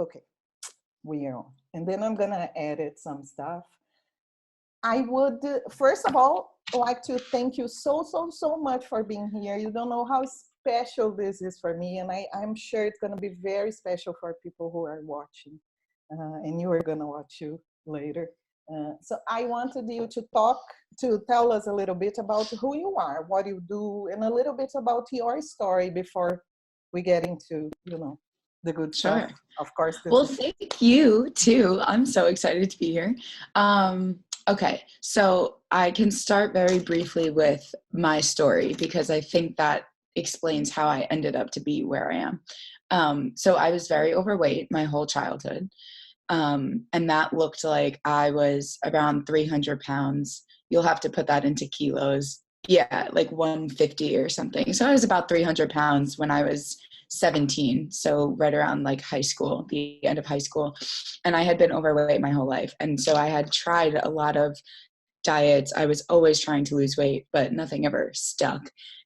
Okay, we are on. And then I'm gonna edit some stuff. I would, first of all, like to thank you so much for being here. You don't know how special this is for me, and I'm sure it's gonna be very special for people who are watching, and you are gonna watch you later. So I wanted you to tell us a little bit about who you are, what you do, and a little bit about your story before we get into, the good stuff. Sure. Of course. Well, thank you too. I'm so excited to be here. Okay, so I can start very briefly with my story because I think that explains how I ended up to be where I am. So I was very overweight my whole childhood. And that looked like I was around 300 pounds. You'll have to put that into kilos. Yeah, like 150 or something. So I was about 300 pounds when I was 17. So right around like high school, the end of high school. And I had been overweight my whole life. And so I had tried a lot of diets. I was always trying to lose weight, but nothing ever stuck.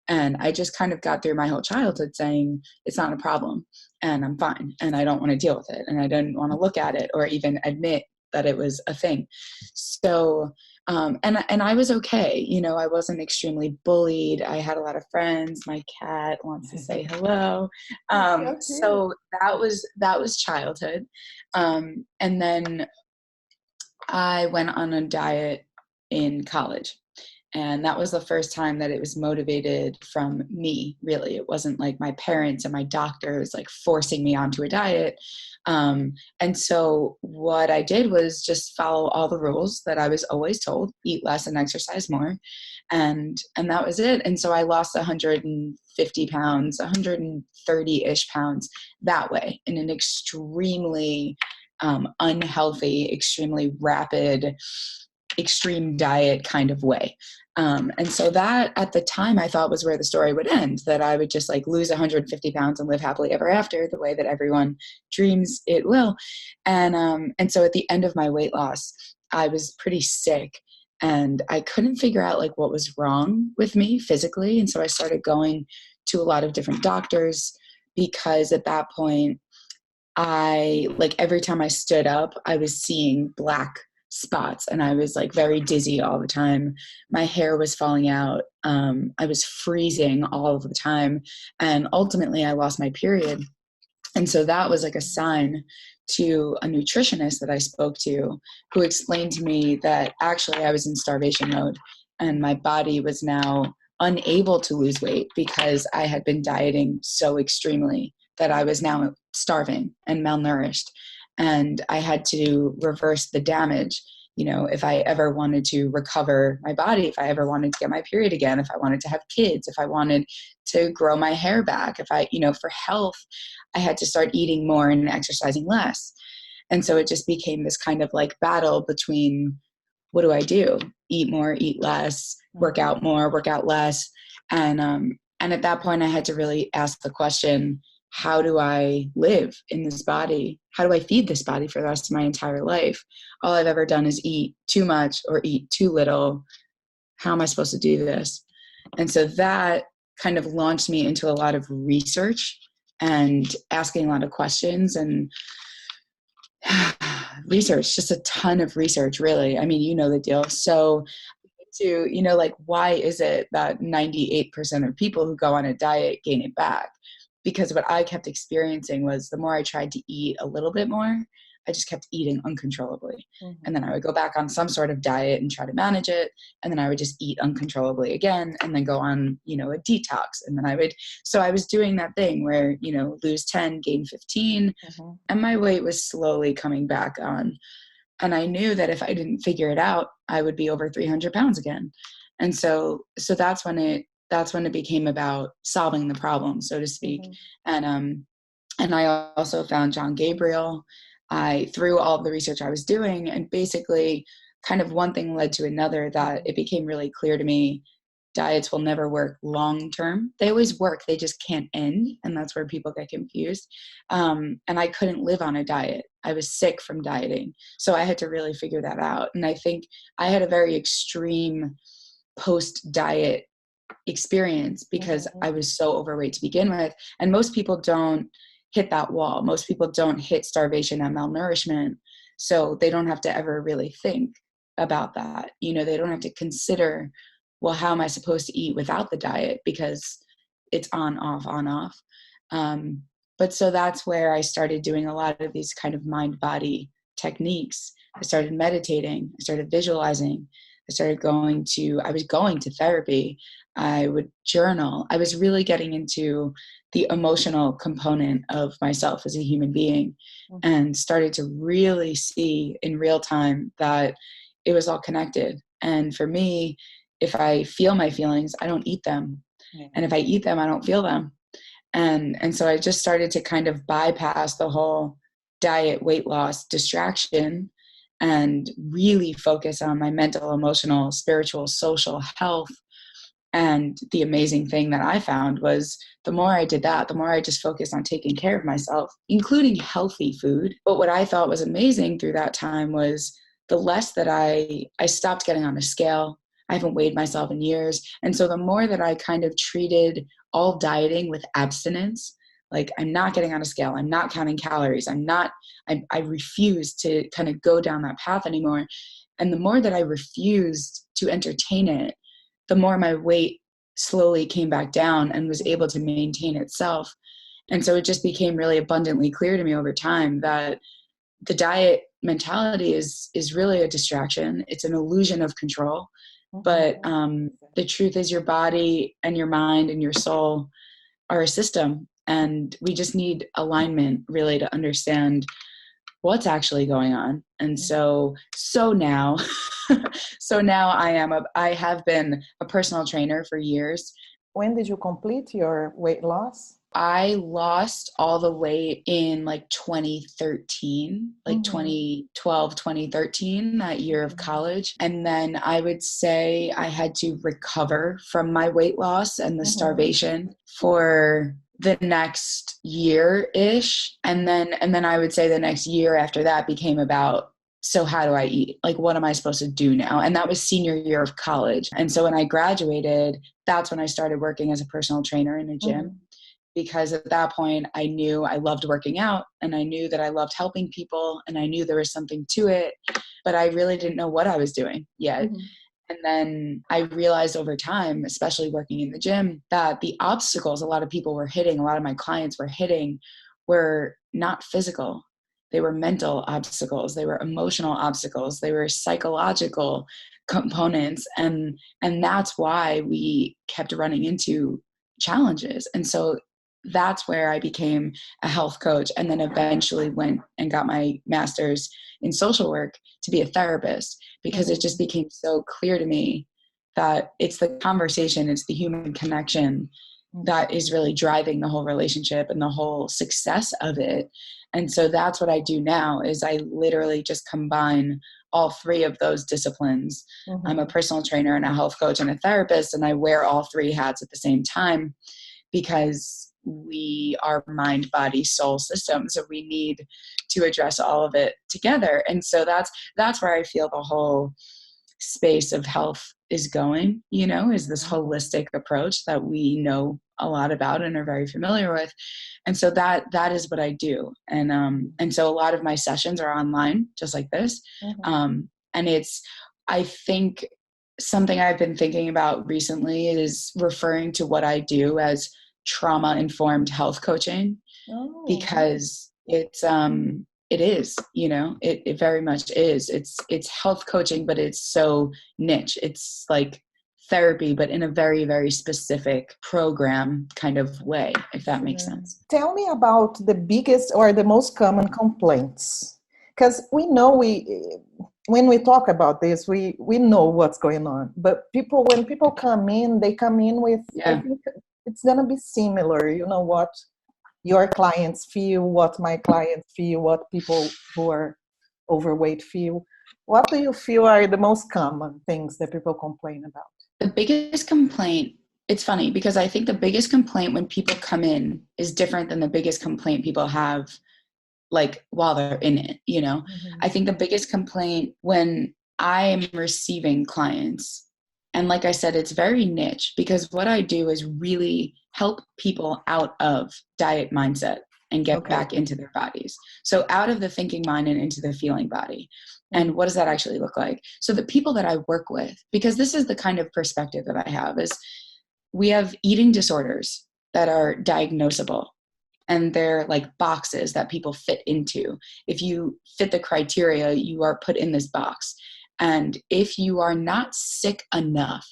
And I just kind of got through my whole childhood saying, it's not a problem and I'm fine and I don't want to deal with it. And I didn't want to look at it or even admit that it was a thing. So, and I was okay. I wasn't extremely bullied. I had a lot of friends. My cat wants to say hello. So that was childhood. And then I went on a diet in college. And that was the first time that it was motivated from me, really. It wasn't like my parents and my doctors like forcing me onto a diet. And so what I did was just follow all the rules that I was always told, eat less and exercise more. And that was it. And so I lost 150 pounds, 130-ish pounds that way in an extremely unhealthy, extremely rapid, extreme diet kind of way. And so that at the time I thought was where the story would end, that I would just like lose 150 pounds and live happily ever after the way that everyone dreams it will. And so at the end of my weight loss, I was pretty sick and I couldn't figure out like what was wrong with me physically. And so I started going to a lot of different doctors because at that point, every time I stood up, I was seeing black spots and I was like very dizzy all the time. My hair was falling out. I was freezing all of the time. And ultimately I lost my period. And so that was like a sign to a nutritionist that I spoke to who explained to me that actually I was in starvation mode and my body was now unable to lose weight because I had been dieting so extremely that I was now starving and malnourished. And I had to reverse the damage. If I ever wanted to recover my body, if I ever wanted to get my period again, if I wanted to have kids, if I wanted to grow my hair back, if I, for health, I had to start eating more and exercising less. And so it just became this kind of like battle between what do I do? Eat more, eat less, work out more, work out less. And at that point I had to really ask the question, how do I live in this body? How do I feed this body for the rest of my entire life? All I've ever done is eat too much or eat too little. How am I supposed to do this? And so that kind of launched me into a lot of research and asking a lot of questions and research, just a ton of research, really. I mean, you know the deal. So why is it that 98% of people who go on a diet gain it back? Because what I kept experiencing was the more I tried to eat a little bit more, I just kept eating uncontrollably. Mm-hmm. And then I would go back on some sort of diet and try to manage it. And then I would just eat uncontrollably again and then go on, a detox. And then I was doing that thing where, lose 10, gain 15. Mm-hmm. And my weight was slowly coming back on. And I knew that if I didn't figure it out, I would be over 300 pounds again. And so that's when it became about solving the problem, so to speak. Mm-hmm. And I also found John Gabriel. Through all of the research I was doing, and basically kind of one thing led to another, that it became really clear to me diets will never work long term. They always work, they just can't end. And that's where people get confused. And I couldn't live on a diet. I was sick from dieting. So I had to really figure that out. And I think I had a very extreme post-diet experience because I was so overweight to begin with. And most people don't hit that wall. Most people don't hit starvation and malnourishment, so they don't have to ever really think about that. You know, they don't have to consider, well, how am I supposed to eat without the diet, because it's on, off, on, off. But so that's where I started doing a lot of these kind of mind body techniques. I started meditating, I started visualizing, I was going to therapy. I would journal. I was really getting into the emotional component of myself as a human being, and started to really see in real time that it was all connected. And for me, if I feel my feelings, I don't eat them. And if I eat them, I don't feel them. And so I just started to kind of bypass the whole diet, weight loss distraction, and really focus on my mental, emotional, spiritual, social health. And the amazing thing that I found was the more I did that, the more I just focused on taking care of myself, including healthy food. But what I thought was amazing through that time was the less that I stopped getting on a scale. I haven't weighed myself in years. And so the more that I kind of treated all dieting with abstinence, like I'm not getting on a scale, I'm not counting calories, I refuse to kind of go down that path anymore. And the more that I refused to entertain it, the more my weight slowly came back down and was able to maintain itself. And so it just became really abundantly clear to me over time that the diet mentality is really a distraction. It's an illusion of control. But the truth is your body and your mind and your soul are a system. And we just need alignment really to understand what's actually going on. And so now, so now I have been a personal trainer for years. When did you complete your weight loss? I lost all the weight in like 2013, like 2012, 2013, that year of college. And then I would say I had to recover from my weight loss and the starvation for the next year-ish. And then I would say the next year after that became about, so how do I eat? Like, what am I supposed to do now? And that was senior year of college. And so when I graduated, that's when I started working as a personal trainer in a gym. Because at that point I knew I loved working out, and I knew that I loved helping people, and I knew there was something to it, but I really didn't know what I was doing yet. And then I realized over time, especially working in the gym, that the obstacles a lot of people were hitting, a lot of my clients were hitting, were not physical. They were mental obstacles. They were emotional obstacles. They were psychological components. And that's why we kept running into challenges. And so that's where I became a health coach, and then eventually went and got my master's in social work to be a therapist, because it just became so clear to me that it's the conversation, it's the human connection that is really driving the whole relationship and the whole success of it. And so that's what I do now, is I literally just combine all three of those disciplines. I'm a personal trainer and a health coach and a therapist, and I wear all three hats at the same time, because we are mind, body, soul system. So we need to address all of it together. And so that's where I feel the whole space of health is going, is this holistic approach that we know a lot about and are very familiar with. And so that is what I do. And so a lot of my sessions are online, just like this. And it's, I think, something I've been thinking about recently is referring to what I do as trauma-informed health coaching, because it is, it very much is. It's health coaching, but it's so niche. It's like therapy, but in a very, very specific program kind of way, if that makes sense. Tell me about the biggest or the most common complaints, because we know when we talk about this, we know what's going on. But when people come in, they come in with, I think it's going to be similar. You know what your clients feel, what my clients feel, what people who are overweight feel. What do you feel are the most common things that people complain about? The biggest complaint, it's funny because I think the biggest complaint when people come in is different than the biggest complaint people have like while they're in it, I think the biggest complaint when I am receiving clients, and like I said, it's very niche, because what I do is really help people out of diet mindset. and get Okay. back into their bodies. So out of the thinking mind and into the feeling body. And what does that actually look like? So the people that I work with, because this is the kind of perspective that I have, is we have eating disorders that are diagnosable, and they're like boxes that people fit into. If you fit the criteria, you are put in this box. And if you are not sick enough,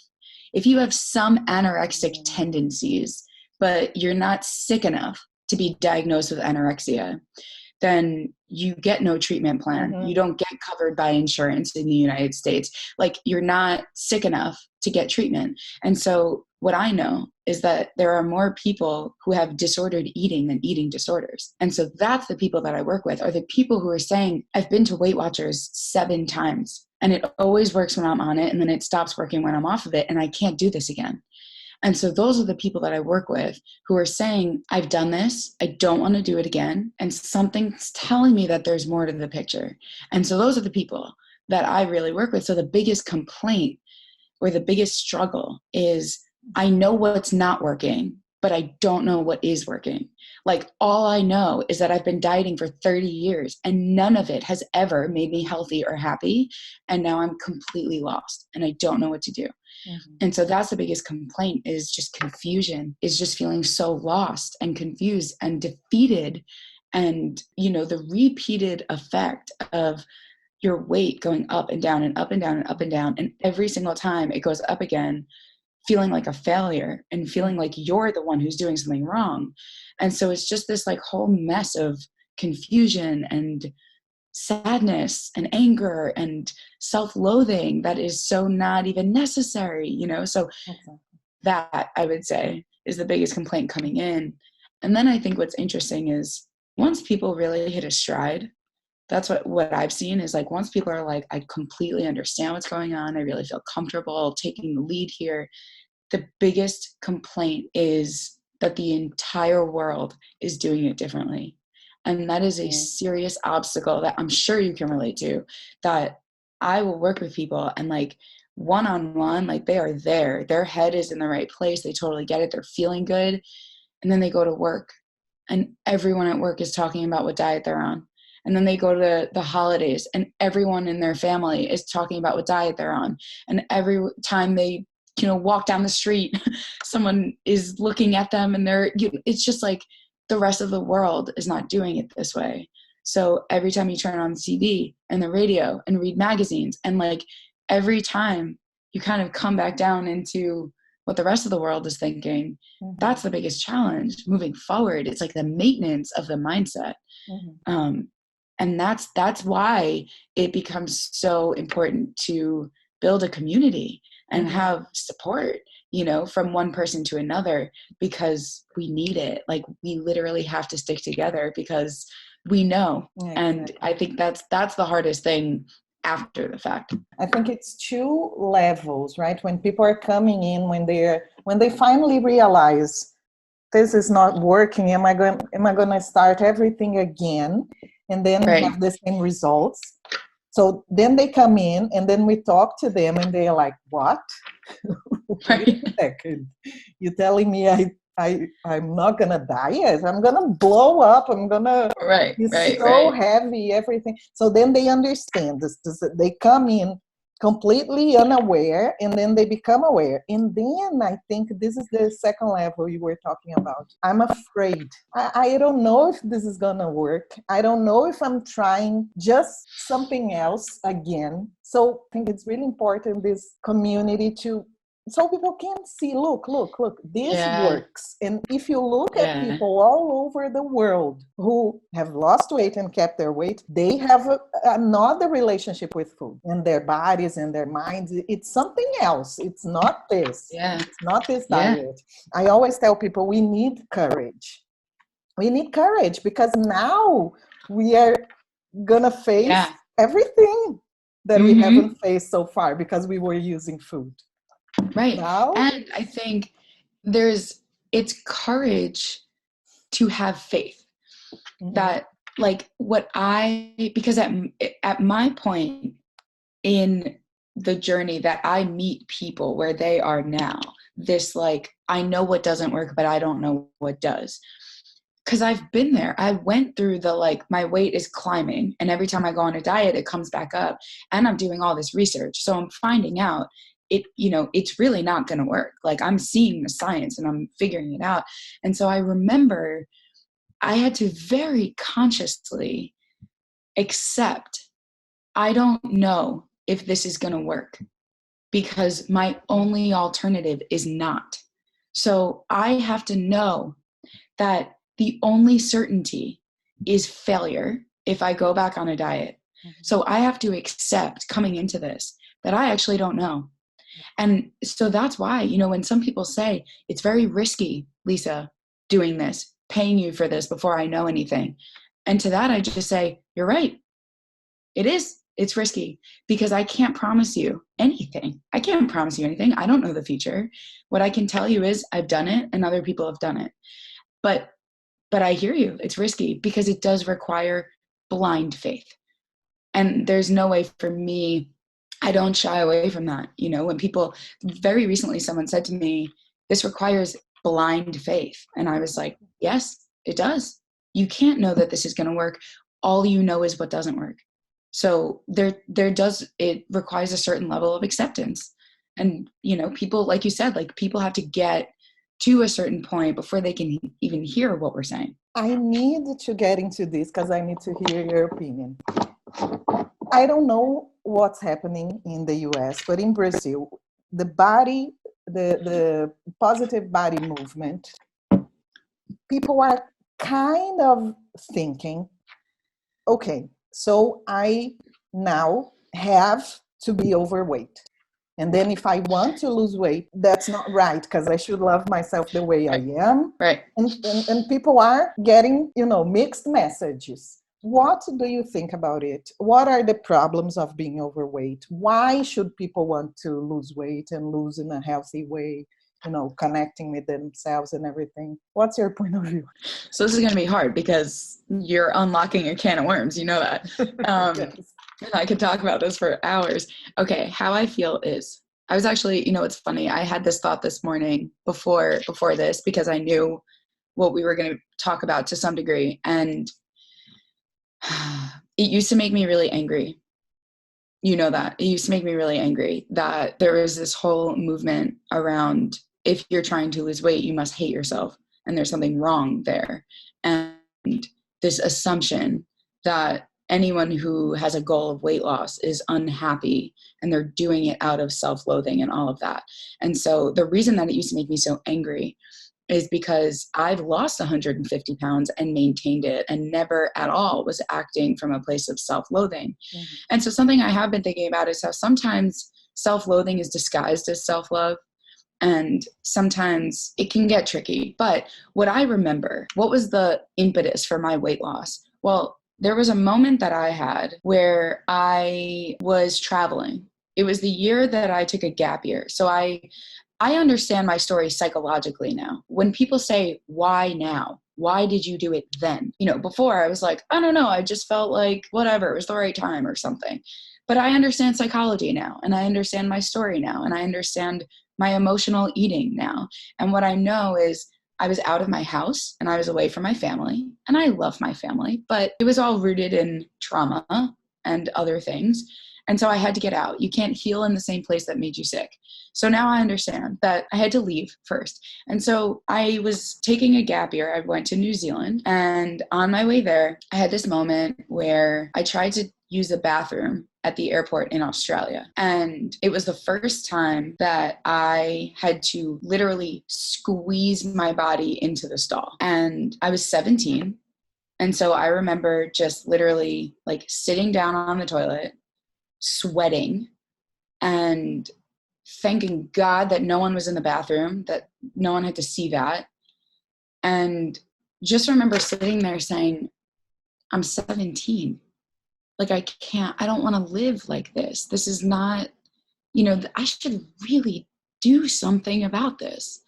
if you have some anorexic tendencies, but you're not sick enough to be diagnosed with anorexia, then you get no treatment plan. You don't get covered by insurance in the United States. Like, you're not sick enough to get treatment. And so what I know is that there are more people who have disordered eating than eating disorders. And so that's the people that I work with, are the people who are saying, I've been to Weight Watchers 7 times and it always works when I'm on it, and then it stops working when I'm off of it, and I can't do this again. And so those are the people that I work with who are saying, I've done this, I don't want to do it again, and something's telling me that there's more to the picture. And so those are the people that I really work with. So the biggest complaint or the biggest struggle is, I know what's not working, but I don't know what is working. Like, all I know is that I've been dieting for 30 years and none of it has ever made me healthy or happy. And now I'm completely lost and I don't know what to do. And so that's the biggest complaint, is just confusion, is just feeling so lost and confused and defeated. And, you know, the repeated effect of your weight going up and down and up and down and up and down. And every single time it goes up again, feeling like a failure and feeling like you're the one who's doing something wrong. And so it's just this like whole mess of confusion and sadness and anger and self-loathing that is so not even necessary, you know? So that, I would say, is the biggest complaint coming in. And then I think what's interesting is, once people really hit a stride, that's what I've seen is, like, once people are like, I completely understand what's going on, I really feel comfortable taking the lead here, the biggest complaint is that the entire world is doing it differently. And that is a serious obstacle that I'm sure you can relate to, that I will work with people and, like, one-on-one, like, they are there, their head is in the right place, they totally get it, they're feeling good. And then they go to work and everyone at work is talking about what diet they're on. And then they go to the holidays and everyone in their family is talking about what diet they're on. And every time they, you know, walk down the street, someone is looking at them and it's just like the rest of the world is not doing it this way. So every time you turn on the TV and the radio and read magazines, and like every time you kind of come back down into what the rest of the world is thinking, that's the biggest challenge moving forward. It's like the maintenance of the mindset. And that's why it becomes so important to build a community and have support, you know, from one person to another, because we need it. Like, we literally have to stick together because we know. And I think that's the hardest thing after the fact. I think it's 2 levels, right? When people are coming in, when they finally realize this is not working, am I going to start everything again and then have the same results? So then they come in and then we talk to them and they're like, what? Wait a second. You're telling me I'm not going to diet? I'm going to blow up. I'm going to be so heavy, everything. So then they understand this. They come in completely unaware and then they become aware. And then I think this is the second level you were talking about. I'm afraid. I don't know if this is going to work. I don't know if I'm trying just something else again. So I think it's really important, this community, so people can see, look, this works. And if you look at people all over the world who have lost weight and kept their weight, they have another relationship with food and their bodies and their minds. It's something else. It's not this. It's not this diet. I always tell people we need courage. We need courage because now we are going to face everything that we haven't faced so far because we were using food. Right. Now? And I think it's courage to have faith that, like, because at my point in the journey that I meet people where they are now, this, like, I know what doesn't work, but I don't know what does. because I've been there. I went through the, like, my weight is climbing, and every time I go on a diet, it comes back up, and I'm doing all this research. So I'm finding out it's really not going to work. Like, I'm seeing the science and I'm figuring it out. And so I remember I had to very consciously accept, I don't know if this is going to work, because my only alternative is not. So I have to know that the only certainty is failure if I go back on a diet. So I have to accept coming into this that I actually don't know. And so that's why, when some people say it's very risky, Lisa, doing this, paying you for this before I know anything. And to that, I just say, you're right. It is. It's risky, because I can't promise you anything. I can't promise you anything. I don't know the future. What I can tell you is I've done it and other people have done it. But I hear you. It's risky because it does require blind faith. And there's no way for me, I don't shy away from that. When people, very recently, someone said to me, this requires blind faith. And I was like, yes, it does. You can't know that this is going to work. All you know is what doesn't work. So it requires a certain level of acceptance. And, people, like you said, like, people have to get to a certain point before they can even hear what we're saying. I need to get into this because I need to hear your opinion. I don't know what's happening in the US, but in Brazil, the positive body movement, people are kind of thinking, okay, so I now have to be overweight. And then if I want to lose weight, that's not right, because I should love myself the way I am. Right. And people are getting, mixed messages. What do you think about it? What are the problems of being overweight? Why should people want to lose weight and lose in a healthy way? Connecting with themselves and everything. What's your point of view? So this is going to be hard because you're unlocking a can of worms. You know that. Yes. And I could talk about this for hours. Okay, how I feel is, I was actually, it's funny. I had this thought this morning before this, because I knew what we were going to talk about to some degree. And it used to make me really angry. That. It used to make me really angry that there was this whole movement around, if you're trying to lose weight, you must hate yourself, and there's something wrong there. And this assumption that anyone who has a goal of weight loss is unhappy, and they're doing it out of self-loathing and all of that. And so the reason that it used to make me so angry is because I've lost 150 pounds and maintained it, and never at all was acting from a place of self-loathing. Mm-hmm. And so something I have been thinking about is how sometimes self-loathing is disguised as self-love. And sometimes it can get tricky. But what I remember, what was the impetus for my weight loss? Well, there was a moment that I had where I was traveling. It was the year that I took a gap year. So I understand my story psychologically now. When people say, why now? Why did you do it then? Before I was like, I don't know. I just felt like whatever, it was the right time or something. But I understand psychology now, and I understand my story now, and I understand my emotional eating now. And what I know is I was out of my house and I was away from my family, and I love my family, but it was all rooted in trauma and other things. And so I had to get out. You can't heal in the same place that made you sick. So now I understand that I had to leave first. And so I was taking a gap year. I went to New Zealand, and on my way there, I had this moment where I tried to use the bathroom at the airport in Australia. And it was the first time that I had to literally squeeze my body into the stall. And I was 17. And so I remember just literally like sitting down on the toilet, sweating, and thanking God that no one was in the bathroom, that no one had to see that. And just remember sitting there saying, I'm 17. Like, I don't want to live like this. This is not, I should really do something about this,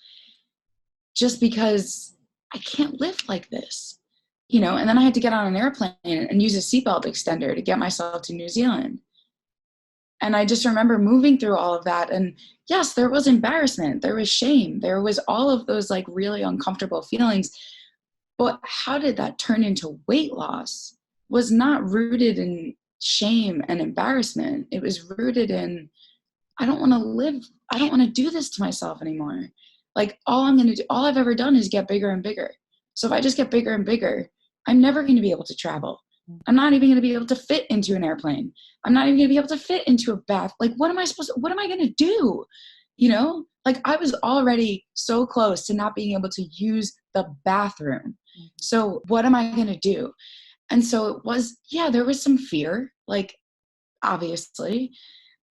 just because I can't live like this, and then I had to get on an airplane and use a seatbelt extender to get myself to New Zealand. And I just remember moving through all of that. And yes, there was embarrassment, there was shame, there was all of those like really uncomfortable feelings. But how did that turn into weight loss was not rooted in shame and embarrassment. It was rooted in, I don't want to live, I don't want to do this to myself anymore. Like all I've ever done is get bigger and bigger. So if I just get bigger and bigger, I'm never going to be able to travel. I'm not even going to be able to fit into an airplane. I'm not even going to be able to fit into a bath. Like, what am I going to do? You know, like I was already so close to not being able to use the bathroom. So what am I going to do? And so it was, yeah, there was some fear, like obviously.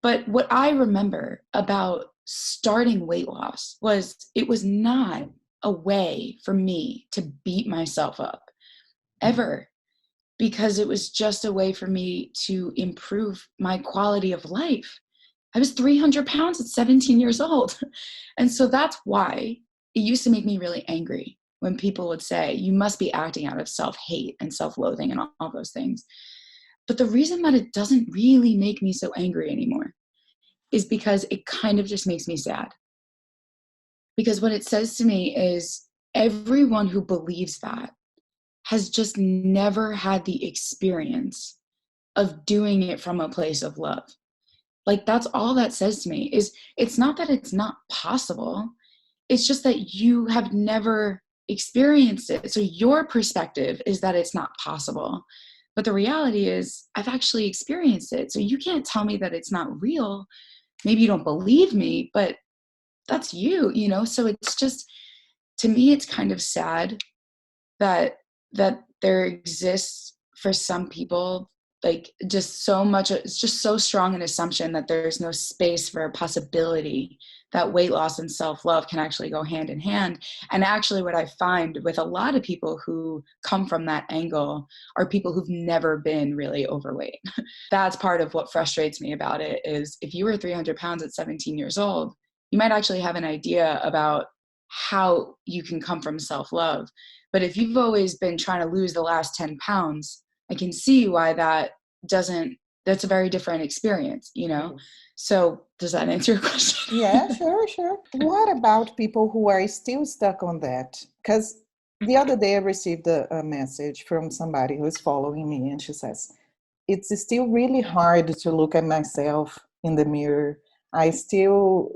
But what I remember about starting weight loss was it was not a way for me to beat myself up ever, because it was just a way for me to improve my quality of life. I was 300 pounds at 17 years old. And so that's why it used to make me really angry when people would say, you must be acting out of self-hate and self-loathing and all those things. But the reason that it doesn't really make me so angry anymore is because it kind of just makes me sad. Because what it says to me is everyone who believes that has just never had the experience of doing it from a place of love. Like that's all that says to me is it's not that it's not possible. It's just that you have never experienced it. So your perspective is that it's not possible. But the reality is I've actually experienced it. So you can't tell me that it's not real. Maybe you don't believe me, but that's you, you know? So it's just, to me, it's kind of sad that there exists for some people like just so much, it's just so strong an assumption that there's no space for a possibility that weight loss and self-love can actually go hand in hand. And actually what I find with a lot of people who come from that angle are people who've never been really overweight. That's part of what frustrates me about it is if you were 300 pounds at 17 years old, you might actually have an idea about how you can come from self-love. But if you've always been trying to lose the last 10 pounds, I can see why that's a very different experience, you know? So does that answer your question? Yeah, sure. What about people who are still stuck on that? Because the other day I received a message from somebody who's following me, and she says, it's still really hard to look at myself in the mirror. I still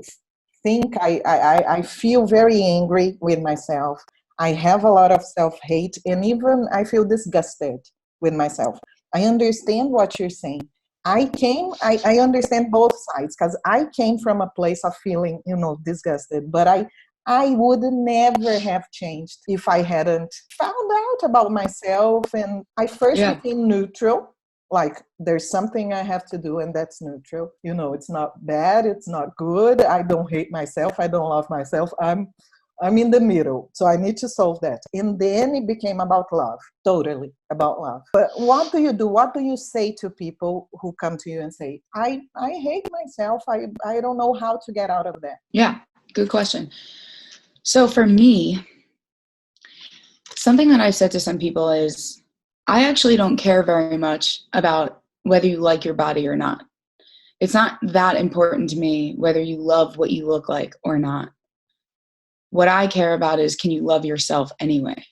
think I feel very angry with myself. I have a lot of self-hate, and even I feel disgusted with myself. I understand what you're saying. I understand both sides because I came from a place of feeling, disgusted, but I would never have changed if I hadn't found out about myself. And I first Yeah. became neutral, like there's something I have to do, and that's neutral. It's not bad, it's not good. I don't hate myself, I don't love myself. I'm in the middle, so I need to solve that. And then it became about love, totally about love. But what do you do? What do you say to people who come to you and say, I hate myself, I don't know how to get out of that? Yeah, good question. So for me, something that I've said to some people is, I actually don't care very much about whether you like your body or not. It's not that important to me whether you love what you look like or not. What I care about is, can you love yourself anyway?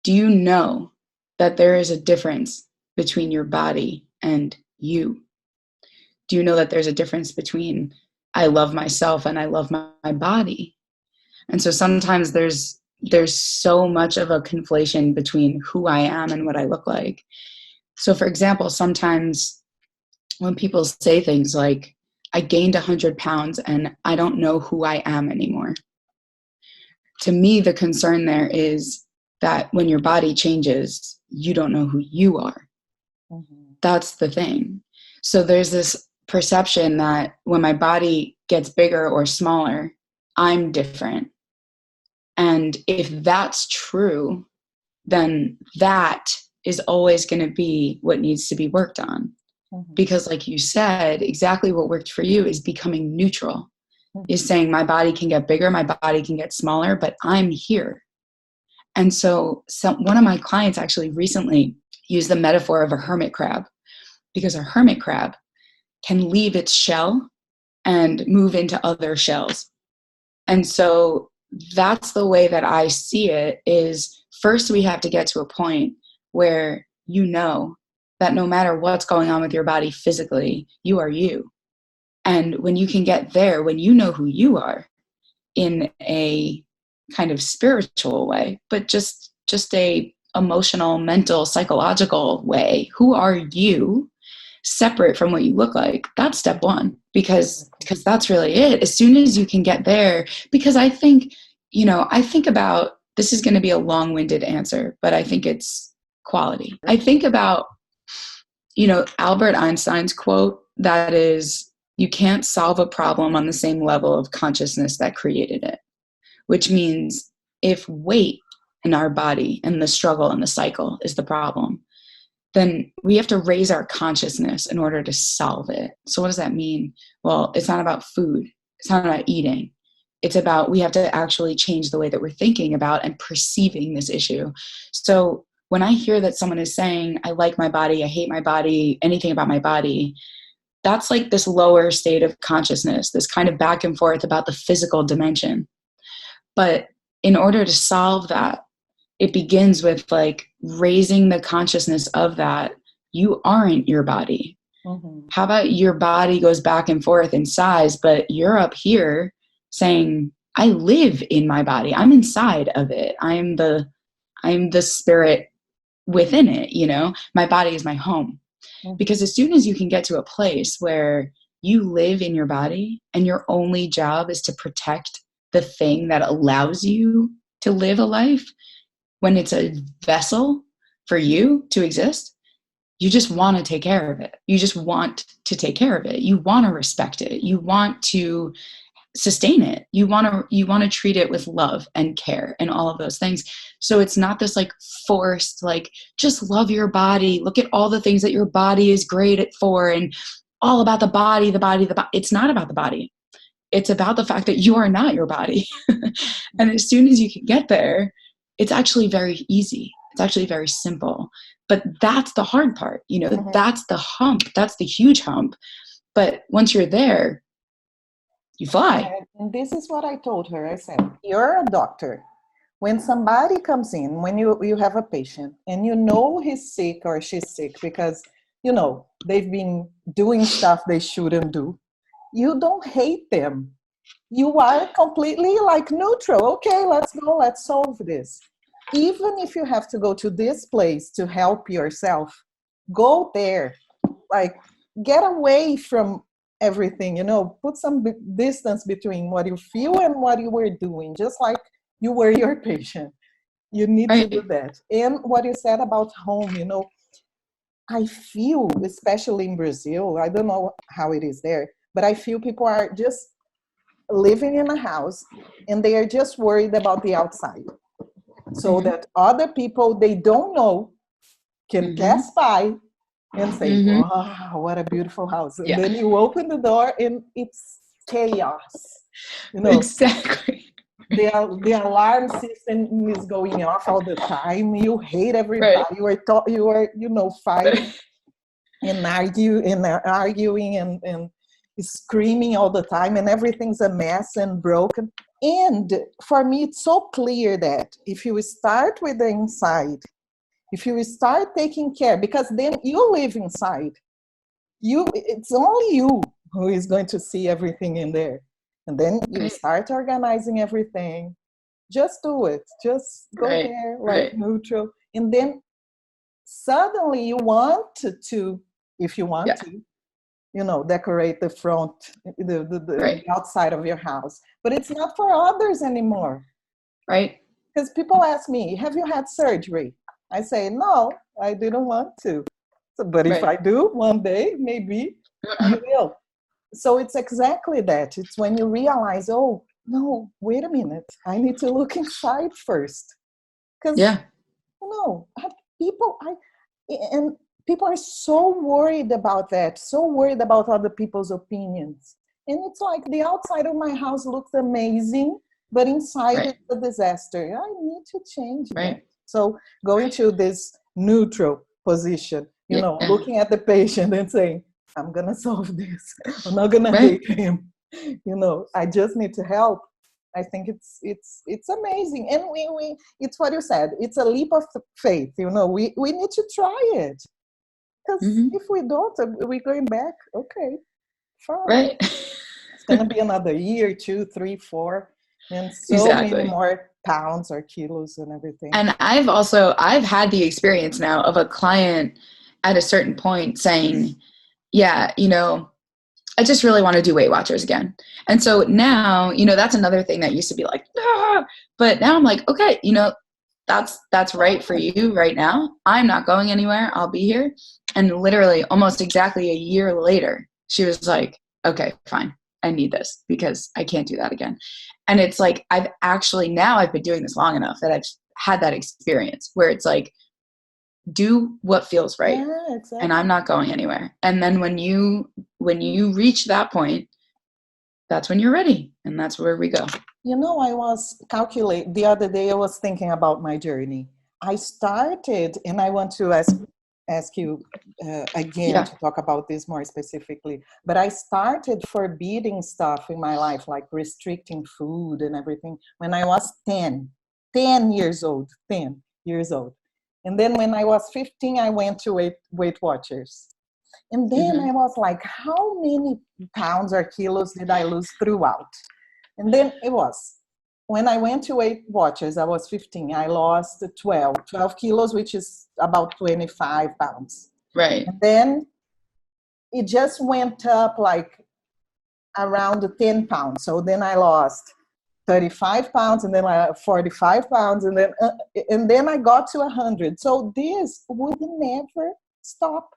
Do you know that there is a difference between your body and you? Do you know that there's a difference between I love myself and I love my body? And so sometimes there's so much of a conflation between who I am and what I look like. So for example, sometimes when people say things like, I gained 100 pounds and I don't know who I am anymore. To me, the concern there is that when your body changes, you don't know who you are. Mm-hmm. That's the thing. So there's this perception that when my body gets bigger or smaller, I'm different. And if that's true, then that is always going to be what needs to be worked on. Mm-hmm. Because like you said, exactly what worked for you is becoming neutral, mm-hmm. is saying my body can get bigger, my body can get smaller, but I'm here. And so one of my clients actually recently used the metaphor of a hermit crab, because a hermit crab can leave its shell and move into other shells. And so that's the way that I see it. Is first we have to get to a point where you know that no matter what's going on with your body physically, you are you. And when you can get there, when you know who you are in a kind of spiritual way, but just a emotional, mental, psychological way, who are you separate from what you look like? That's step one, because that's really it. As soon as you can get there, because I think, I think about, this is going to be a long-winded answer, but I think it's quality. I think about, Albert Einstein's quote that is, you can't solve a problem on the same level of consciousness that created it, which means if weight in our body and the struggle and the cycle is the problem, then we have to raise our consciousness in order to solve it. So what does that mean? Well, it's not about food. It's not about eating. It's about, we have to actually change the way that we're thinking about and perceiving this issue. So when I hear that someone is saying, I like my body, I hate my body, anything about my body, that's like this lower state of consciousness, this kind of back and forth about the physical dimension. But in order to solve that, it begins with like raising the consciousness of that. You aren't your body. Mm-hmm. How about your body goes back and forth in size, but you're up here saying, I live in my body. I'm inside of it. I'm the spirit within it. My body is my home. Mm-hmm. Because as soon as you can get to a place where you live in your body and your only job is to protect the thing that allows you to live a life, when it's a vessel for you to exist, you just want to take care of it. You just want to take care of it. You want to respect it. You want to sustain it. You want to treat it with love and care and all of those things. So it's not this like forced, like, just love your body. Look at all the things that your body is great at for, and all about the body. It's not about the body. It's about the fact that you are not your body. And as soon as you can get there, it's actually very easy. It's actually very simple. But that's the hard part. Mm-hmm. That's the hump. That's the huge hump. But once you're there, you fly. And this is what I told her. I said, you're a doctor. When somebody comes in, when you have a patient and he's sick or she's sick because, they've been doing stuff they shouldn't do, you don't hate them. You are completely like neutral. Okay, let's go. Let's solve this. Even if you have to go to this place to help yourself, go there. Like, get away from everything, put some distance between what you feel and what you were doing, just like you were your patient. You need to do that. And what you said about home, I feel, especially in Brazil, I don't know how it is there, but I feel people are just living in a house and they are just worried about the outside. So mm-hmm. that other people they don't know can mm-hmm. pass by and say, mm-hmm. wow, what a beautiful house. And then you open the door and it's chaos. Exactly. The alarm system is going off all the time. You hate everybody. Right. You are fighting and arguing and screaming all the time, and everything's a mess and broken. And for me, it's so clear that if you start with the inside, if you start taking care, because then you live inside, it's only you who is going to see everything in there. And then you start organizing everything. Just do it. Just go there, like neutral. And then suddenly you want to, if you want to, decorate the front, the outside of your house. But it's not for others anymore. Right. Because people ask me, have you had surgery? I say, no, I didn't want to. But if I do one day, maybe I will. So it's exactly that. It's when you realize, oh, no, wait a minute. I need to look inside first. Because, people are so worried about that, so worried about other people's opinions. And it's like the outside of my house looks amazing, but inside it's a disaster. I need to change that. So going to this neutral position, looking at the patient and saying, I'm going to solve this. I'm not going to hate him. I just need to help. I think it's amazing. And we it's what you said. It's a leap of faith. We need to try it. Because Hmm. if we don't, we're going back. Okay, fine. Right. It's going to be another year, 2, 3, 4, and so many Exactly. more pounds or kilos and everything. And I've had the experience now of a client at a certain point saying, yeah, I just really want to do Weight Watchers again. And so now, that's another thing that used to be like, ah! But now I'm like, okay, that's right for you right now. I'm not going anywhere. I'll be here. And literally almost exactly a year later, she was like, okay, fine. I need this because I can't do that again. And it's like, I've been doing this long enough that I've had that experience where it's like, do what feels right. Yeah, And exactly. I'm not going anywhere. And then when you reach that point, that's when you're ready. And that's where we go. I was calculating the other day. I was thinking about my journey. I started, and I want to ask you again Yeah. to talk about this more specifically. But I started forbidding stuff in my life, like restricting food and everything, when I was 10 years old, 10 years old. And then when I was 15, I went to Weight Watchers. And then Mm-hmm. I was like, how many pounds or kilos did I lose throughout? And then it was, when I went to Weight Watchers, I was 15, I lost 12 kilos, which is about 25 pounds. Right. And then it just went up like around 10 pounds. So then I lost 35 pounds, and then I 45 pounds, and then I got to 100. So this would never stop.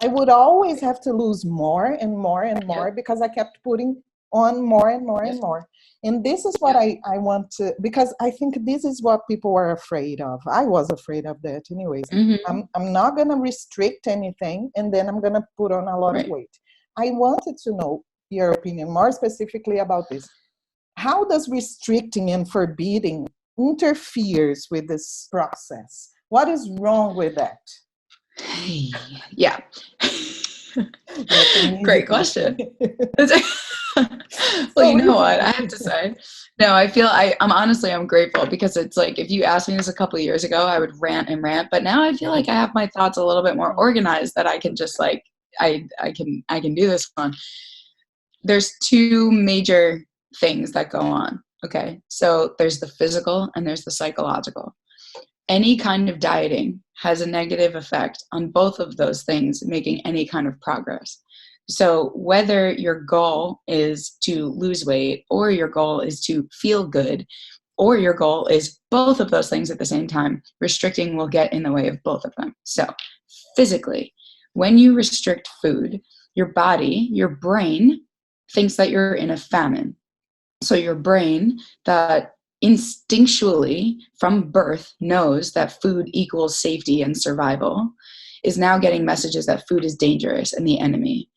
I would always have to lose more and more and more Yep. because I kept putting on more and more Yep. and more. And this is what Yep. I want to, because I think this is what people are afraid of. I was afraid of that anyways. Mm-hmm. I'm not going to restrict anything, and then I'm going to put on a lot of Right. weight. I wanted to know your opinion more specifically about this. How does restricting and forbidding interferes with this process? What is wrong with that? Yeah. That's an easy Great question. question. Well, you So know easy. what? I have to say, no, I'm grateful because it's like, if you asked me this a couple of years ago, I would rant and rant, but now I feel like I have my thoughts a little bit more organized that I can just like, I can do this one. There's two major things that go on. Okay. So there's the physical and there's the psychological. Any kind of dieting has a negative effect on both of those things making any kind of progress. So whether your goal is to lose weight or your goal is to feel good or your goal is both of those things at the same time, restricting will get in the way of both of them. So physically, when you restrict food, your body, your brain thinks that you're in a famine. So your brain that instinctually from birth knows that food equals safety and survival is now getting messages that food is dangerous and the enemy.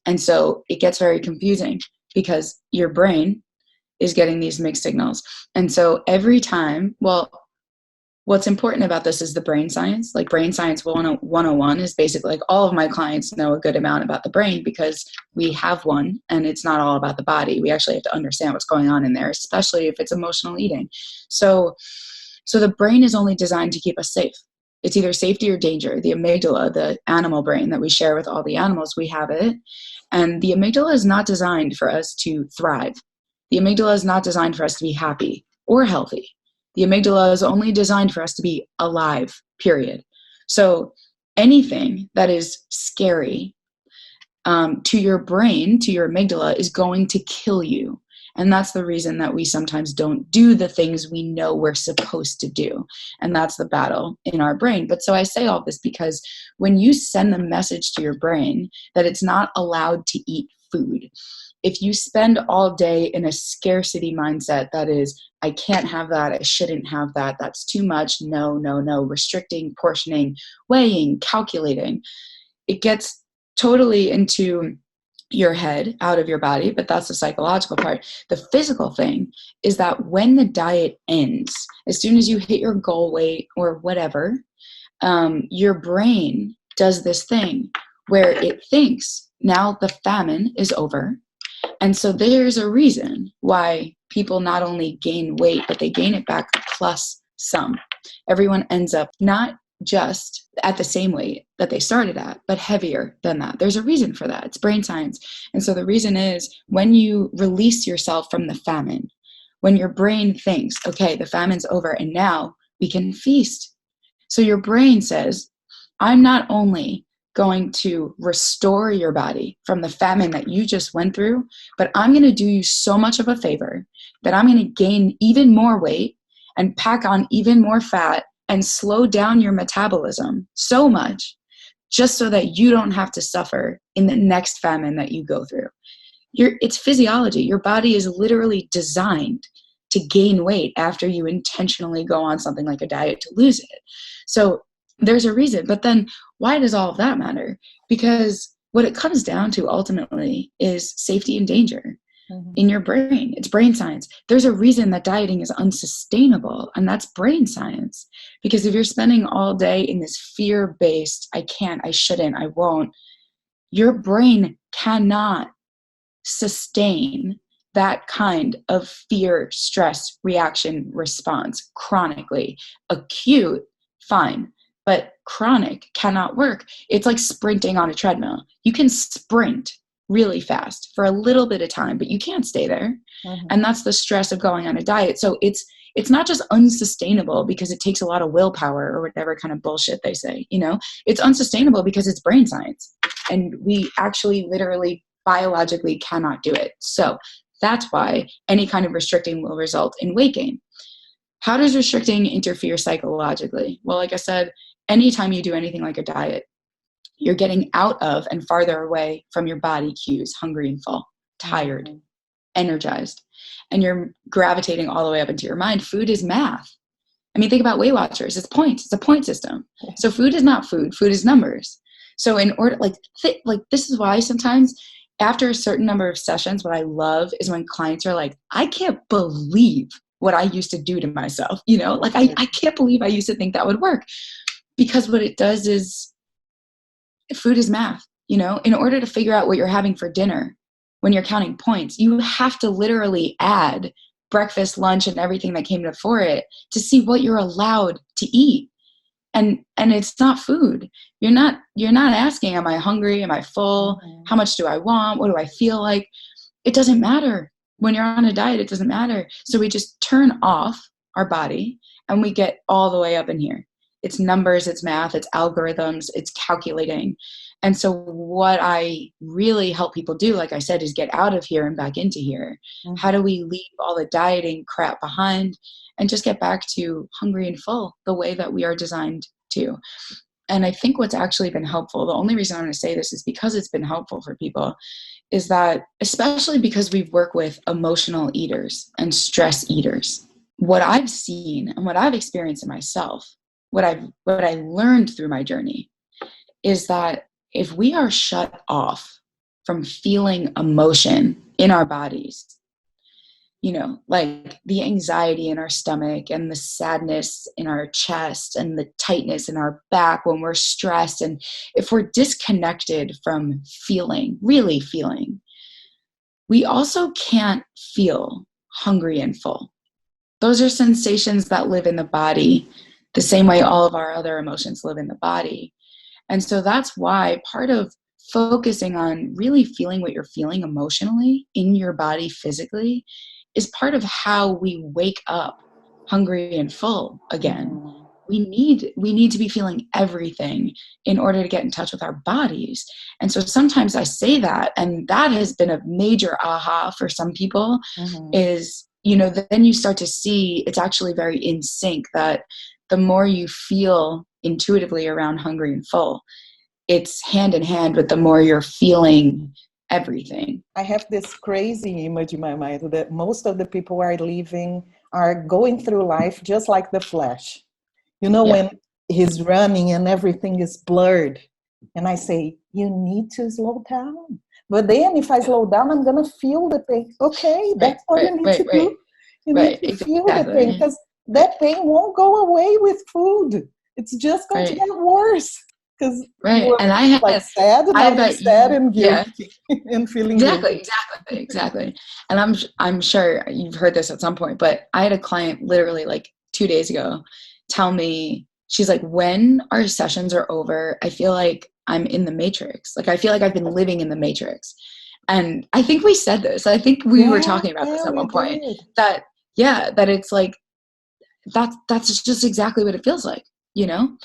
And so it gets very confusing because your brain is getting these mixed signals. And so every time, well, what's important about this is the brain science. Like brain science 101 is basically like all of my clients know a good amount about the brain because we have one and it's not all about the body. We actually have to understand what's going on in there, especially if it's emotional eating. So the brain is only designed to keep us safe. It's either safety or danger. The amygdala, the animal brain that we share with all the animals, we have it. And the amygdala is not designed for us to thrive. The amygdala is not designed for us to be happy or healthy. The amygdala is only designed for us to be alive, period. So anything that is scary to your brain, to your amygdala, is going to kill you. And that's the reason that we sometimes don't do the things we know we're supposed to do. And that's the battle in our brain. But so I say all this because when you send the message to your brain that it's not allowed to eat food, if you spend all day in a scarcity mindset that is, I can't have that, I shouldn't have that, that's too much, no, no, no, restricting, portioning, weighing, calculating, it gets totally into your head, out of your body, but that's the psychological part. The physical thing is that when the diet ends, as soon as you hit your goal weight or whatever, your brain does this thing where it thinks now the famine is over. And so there's a reason why people not only gain weight, but they gain it back plus some. Everyone ends up not just at the same weight that they started at, but heavier than that. There's a reason for that. It's brain science. And so the reason is when you release yourself from the famine, when your brain thinks, okay, the famine's over and now we can feast. So your brain says, I'm not only going to restore your body from the famine that you just went through, but I'm going to do you so much of a favor that I'm going to gain even more weight and pack on even more fat and slow down your metabolism so much just so that you don't have to suffer in the next famine that you go through. It's physiology. Your body is literally designed to gain weight after you intentionally go on something like a diet to lose it. So there's a reason. But then why does all of that matter? Because what it comes down to ultimately is safety and danger in your brain. It's brain science. There's a reason that dieting is unsustainable, and that's brain science. Because if you're spending all day in this fear-based, I can't, I shouldn't, I won't, your brain cannot sustain that kind of fear, stress, reaction, response chronically. Acute, fine, but chronic cannot work. It's like sprinting on a treadmill. You can sprint really fast for a little bit of time, but you can't stay there. And that's the stress of going on a diet. So it's not just unsustainable because it takes a lot of willpower or whatever kind of bullshit they say, you know, it's unsustainable because it's brain science and we actually literally biologically cannot do it. So that's why any kind of restricting will result in weight gain. How does restricting interfere psychologically? Well, like I said, anytime you do anything like a diet, you're getting out of and farther away from your body cues, hungry and full, tired, energized, and you're gravitating all the way up into your mind. Food is math. I mean, think about Weight Watchers. It's points. It's a point system. So food is not food. Food is numbers. So in order, like this is why sometimes after a certain number of sessions, what I love is when clients are like, I can't believe what I used to do to myself. You know, like I can't believe I used to think that would work. Because what it does is food is math. You know, in order to figure out what you're having for dinner, when you're counting points, you have to literally add breakfast, lunch, and everything that came before it to see what you're allowed to eat. And it's not food. You're not asking, am I hungry? Am I full? How much do I want? What do I feel like? It doesn't matter. When you're on a diet, it doesn't matter. So we just turn off our body and we get all the way up in here. It's numbers, it's math, it's algorithms, it's calculating. And so what I really help people do, like I said, is get out of here and back into here. How do we leave all the dieting crap behind and just get back to hungry and full the way that we are designed to? And I think what's actually been helpful, the only reason I'm going to say this is because it's been helpful for people, is that especially because we work with emotional eaters and stress eaters, what I've seen and what I've experienced in myself, what I learned through my journey is that if we are shut off from feeling emotion in our bodies, you know, like the anxiety in our stomach and the sadness in our chest and the tightness in our back when we're stressed, and if we're disconnected from feeling, really feeling, we also can't feel hungry and full. Those are sensations that live in the body the same way all of our other emotions live in the body. And so that's why part of focusing on really feeling what you're feeling emotionally in your body physically is part of how we wake up hungry and full again. We need to be feeling everything in order to get in touch with our bodies. And so sometimes I say that, and that has been a major aha for some people, is, you know, then you start to see it's actually very in sync that the more you feel intuitively around hungry and full, it's hand in hand with the more you're feeling everything. I have this crazy image in my mind that most of the people are going through life just like the Flash. You know, when he's running and everything is blurred. And I say, you need to slow down. But then if I slow down, I'm going to feel the pain. Okay, that's what you need to do. You need to feel the pain, because that pain won't go away with food. It's just going to get worse. Because you Right. were And like sad, I now you're bet sad you, and yeah, guilty and feeling exactly, guilty. exactly, exactly. And I'm sure you've heard this at some point, but I had a client literally like 2 days ago tell me, she's like, when our sessions are over, I feel like I'm in the matrix. Like I feel like I've been living in the matrix. And I think we said this. I think we were Yeah, talking about this yeah, at we one point. did. That yeah, that it's like that's just exactly what it feels like, you know?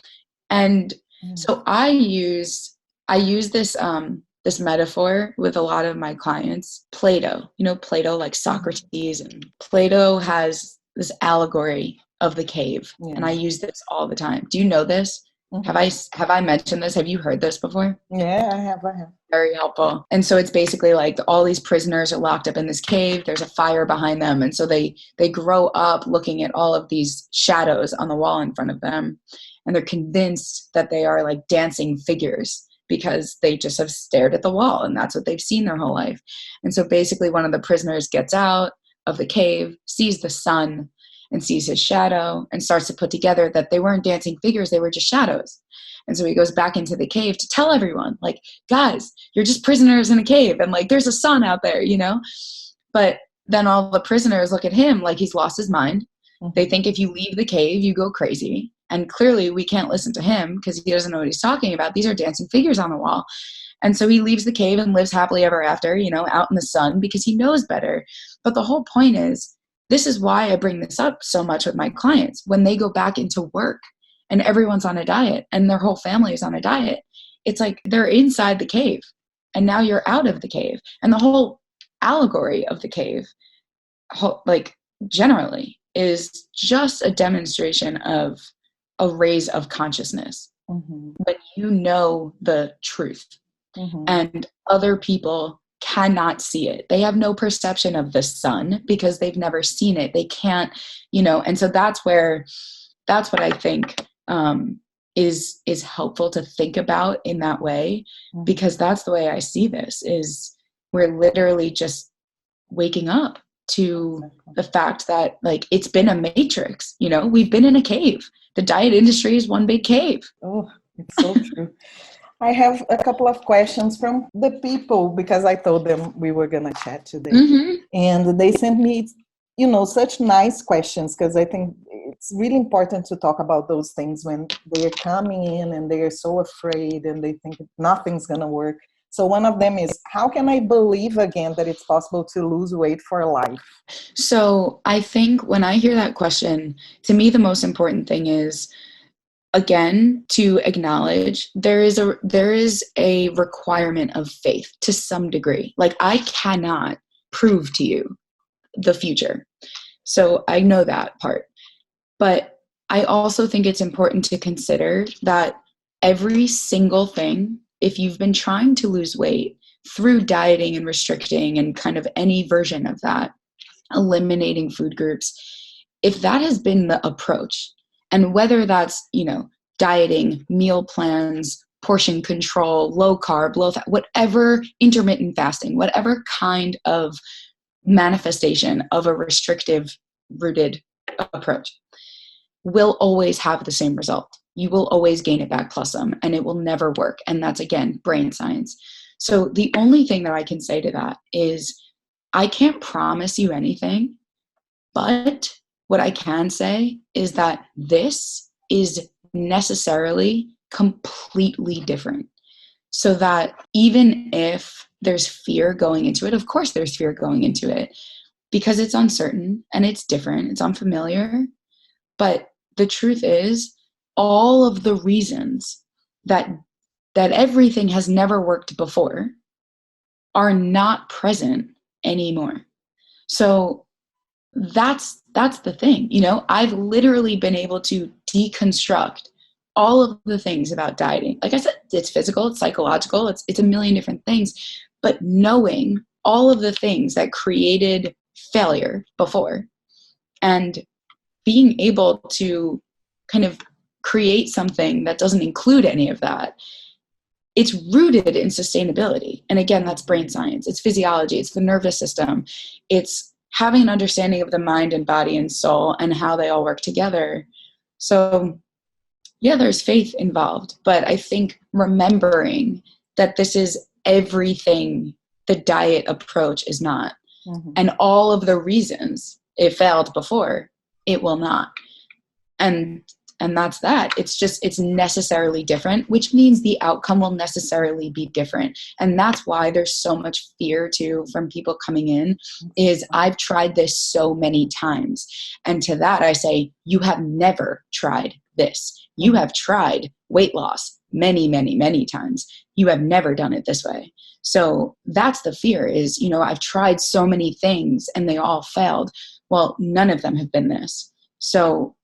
And Mm. so I use this metaphor with a lot of my clients. Plato, Plato, like Mhm. Socrates, and Plato has this allegory of the cave, and I Yeah. use this all the time. Do you know this? Have Mhm. I mentioned this? Have you heard this before? Yeah, I have, I have. Very helpful. And so it's basically like all these prisoners are locked up in this cave. There's a fire behind them, and so they grow up looking at all of these shadows on the wall in front of them, and they're convinced that they are like dancing figures because they just have stared at the wall, and that's what they've seen their whole life. And so basically one of the prisoners gets out of the cave, sees the sun and sees his shadow, and starts to put together that they weren't dancing figures, they were just shadows. And so he goes back into the cave to tell everyone, like, guys, you're just prisoners in a cave, and like there's a sun out there. But then all the prisoners look at him like he's lost his mind. They Mhm. think if you leave the cave, you go crazy. And clearly we can't listen to him because he doesn't know what he's talking about. These are dancing figures on the wall. And so he leaves the cave and lives happily ever after, out in the sun because he knows better. But the whole point is, this is why I bring this up so much with my clients. When they go back into work and everyone's on a diet and their whole family is on a diet, it's like they're inside the cave and now you're out of the cave. And the whole allegory of the cave, like generally, is just a demonstration of a raise of consciousness. Mhm. When you know the truth Mhm. and other people cannot see it, they have no perception of the sun because they've never seen it, they can't, and so that's what I think is helpful to think about in that way, Mhm. because that's the way I see this. Is we're literally just waking up to Exactly. the fact that, like, it's been a matrix. We've been in a cave. The diet industry is one big cave. Oh, it's so true. I have a couple of questions from the people because I told them we were going to chat today. Mm-hmm. And they sent me, such nice questions because I think it's really important to talk about those things when they're coming in and they're so afraid and they think nothing's going to work. So one of them is, how can I believe again that it's possible to lose weight for life? So I think when I hear that question, to me, the most important thing is, again, to acknowledge there is a requirement of faith to some degree. Like, I cannot prove to you the future, so I know that part. But I also think it's important to consider that every single thing, if you've been trying to lose weight through dieting and restricting and kind of any version of that, eliminating food groups, if that has been the approach, and whether that's, dieting, meal plans, portion control, low carb, low fat, whatever, intermittent fasting, whatever kind of manifestation of a restrictive rooted approach, will always have the same result. You will always gain it back plus some, and it will never work. And that's, again, brain science. So the only thing that I can say to that is, I can't promise you anything, but what I can say is that this is necessarily completely different. So that even if there's fear going into it, of course there's fear going into it, because it's uncertain and it's different, it's unfamiliar. But the truth is, all of the reasons that everything has never worked before are not present anymore. So that's the thing. I've literally been able to deconstruct all of the things about dieting. Like I said, it's physical, it's psychological, it's a million different things. But knowing all of the things that created failure before, and being able to kind of create something that doesn't include any of that, it's rooted in sustainability. And again, that's brain science, it's physiology, it's the nervous system, it's having an understanding of the mind and body and soul and how they all work together. So Yeah, there's faith involved, but I think remembering that this is everything the diet approach is not, and all of the reasons it failed before, it will not. And that's that. It's just, it's necessarily different, which means the outcome will necessarily be different. And that's why there's so much fear too from people coming in, is I've tried this so many times. And to that I say, you have never tried this. You have tried weight loss many, many, many times. You have never done it this way. So that's the fear is, you know, I've tried so many things and they all failed. Well, none of them have been this. So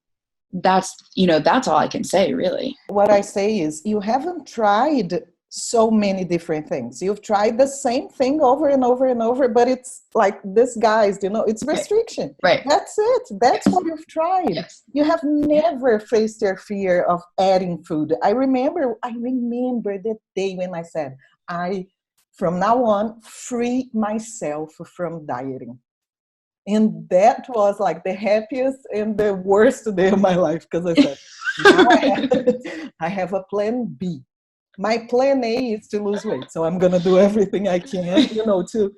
that's, you know, that's all I can say, really. What I say is, you haven't tried so many different things. You've tried the same thing over and over and over, but it's like this, guys, you know, it's restriction. Right. That's it. That's what you've tried. Yes. You have never faced your fear of adding food. I remember the day when I said, from now on, free myself from dieting. And that was like the happiest and the worst day of my life, because I said, now I have a plan B. My plan A is to lose weight. So I'm going to do everything I can, you know, to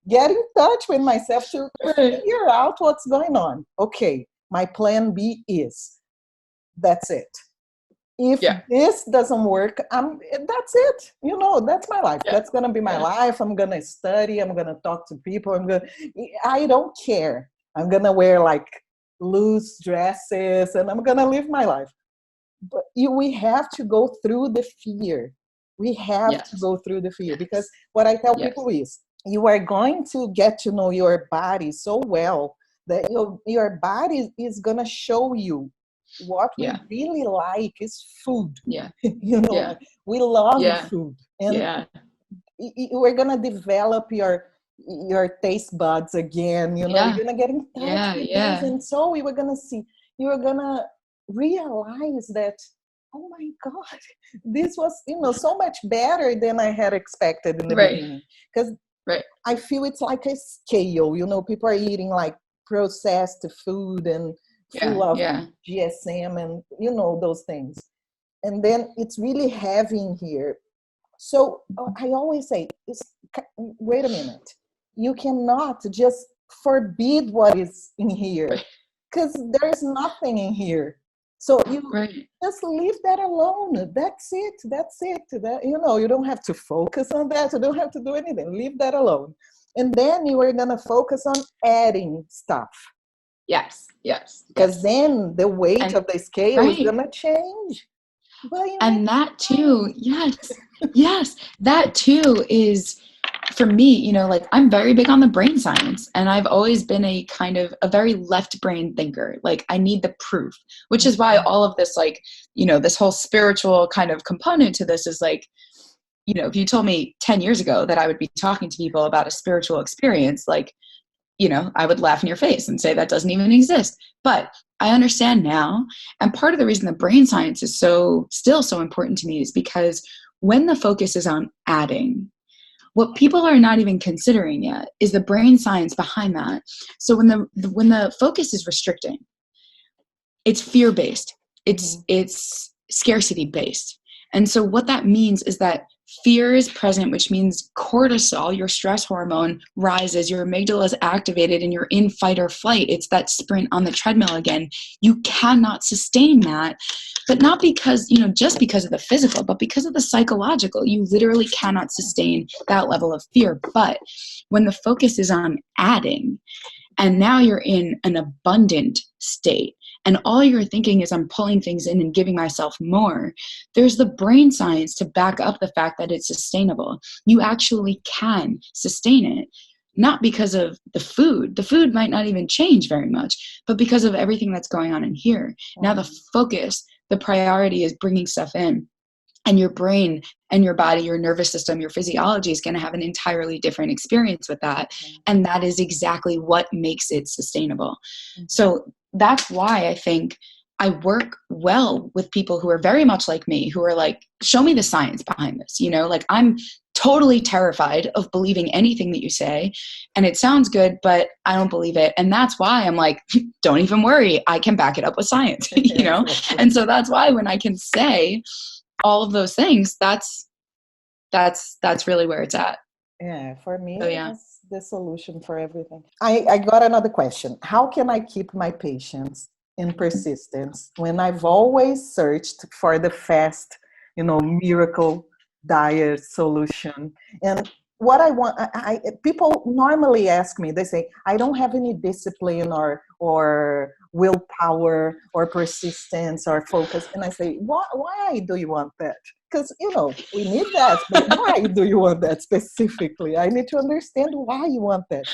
get in touch with myself, to figure out what's going on. Okay, my plan B is, that's it. If this doesn't work, that's it. You know, that's my life. That's going to be my life. I'm going to study. I'm going to talk to people. I don't care. I'm going to wear like loose dresses and I'm going to live my life. But we have to go through the fear. We have to go through the fear, because what I tell people is, you are going to get to know your body so well that your body is going to show you what we really like is food. You know, we love food, and we're gonna develop your taste buds again. You know, you're gonna get in touch with this, and so we were gonna see. You were gonna realize that, oh my God, this was, you know, so much better than I had expected in the beginning. Because I feel it's like a scale. You know, people are eating like processed food and full of GSM and, you know, those things. And then it's really heavy in here. So I always say, wait a minute. You cannot just forbid what is in here, because there's nothing in here. So you just leave that alone. That's it. That's it. You know, you don't have to focus on that. You don't have to do anything. Leave that alone. And then you are going to focus on adding stuff. Yes. Because then the weight of the scale is going to change. And that too, yes, that too is, for me, you know, like I'm very big on the brain science, and I've always been a kind of a very left brain thinker. Like I need the proof, which is why all of this, like, you know, this whole spiritual kind of component to this is like, you know, if you told me 10 years ago that I would be talking to people about a spiritual experience, like, you know, I would laugh in your face and say that doesn't even exist. But I understand now. And part of the reason the brain science is still so important to me is because when the focus is on adding, what people are not even considering yet is the brain science behind that. So when the focus is restricting, it's fear-based. It's scarcity-based. And so what that means is that fear is present, which means cortisol, your stress hormone, rises, your amygdala is activated, and you're in fight or flight. It's that sprint on the treadmill again. You cannot sustain that, but not because, you know, just because of the physical, but because of the psychological. You literally cannot sustain that level of fear. But when the focus is on adding, and now you're in an abundant state, and all you're thinking is, I'm pulling things in and giving myself more, there's the brain science to back up the fact that it's sustainable. You actually can sustain it, not because of the food. The food might not even change very much, but because of everything that's going on in here. Now the focus, the priority is bringing stuff in. And your brain and your body, your nervous system, your physiology is going to have an entirely different experience with that. And that is exactly what makes it sustainable. So that's why I think I work well with people who are very much like me, who are like, show me the science behind this. You know, like I'm totally terrified of believing anything that you say, and it sounds good, but I don't believe it. And that's why I'm like, don't even worry, I can back it up with science, you know? And so that's why when I can say all of those things, that's really where it's at. Yeah, for me, So yeah. that's the solution for everything. I got another question. How can I keep my patience and persistence when I've always searched for the fast, miracle diet solution? And what I want, people normally ask me, they say, I don't have any discipline or willpower or persistence or focus. And I say, why do you want that? Because we need that, but why do you want that specifically? I need to understand why you want that.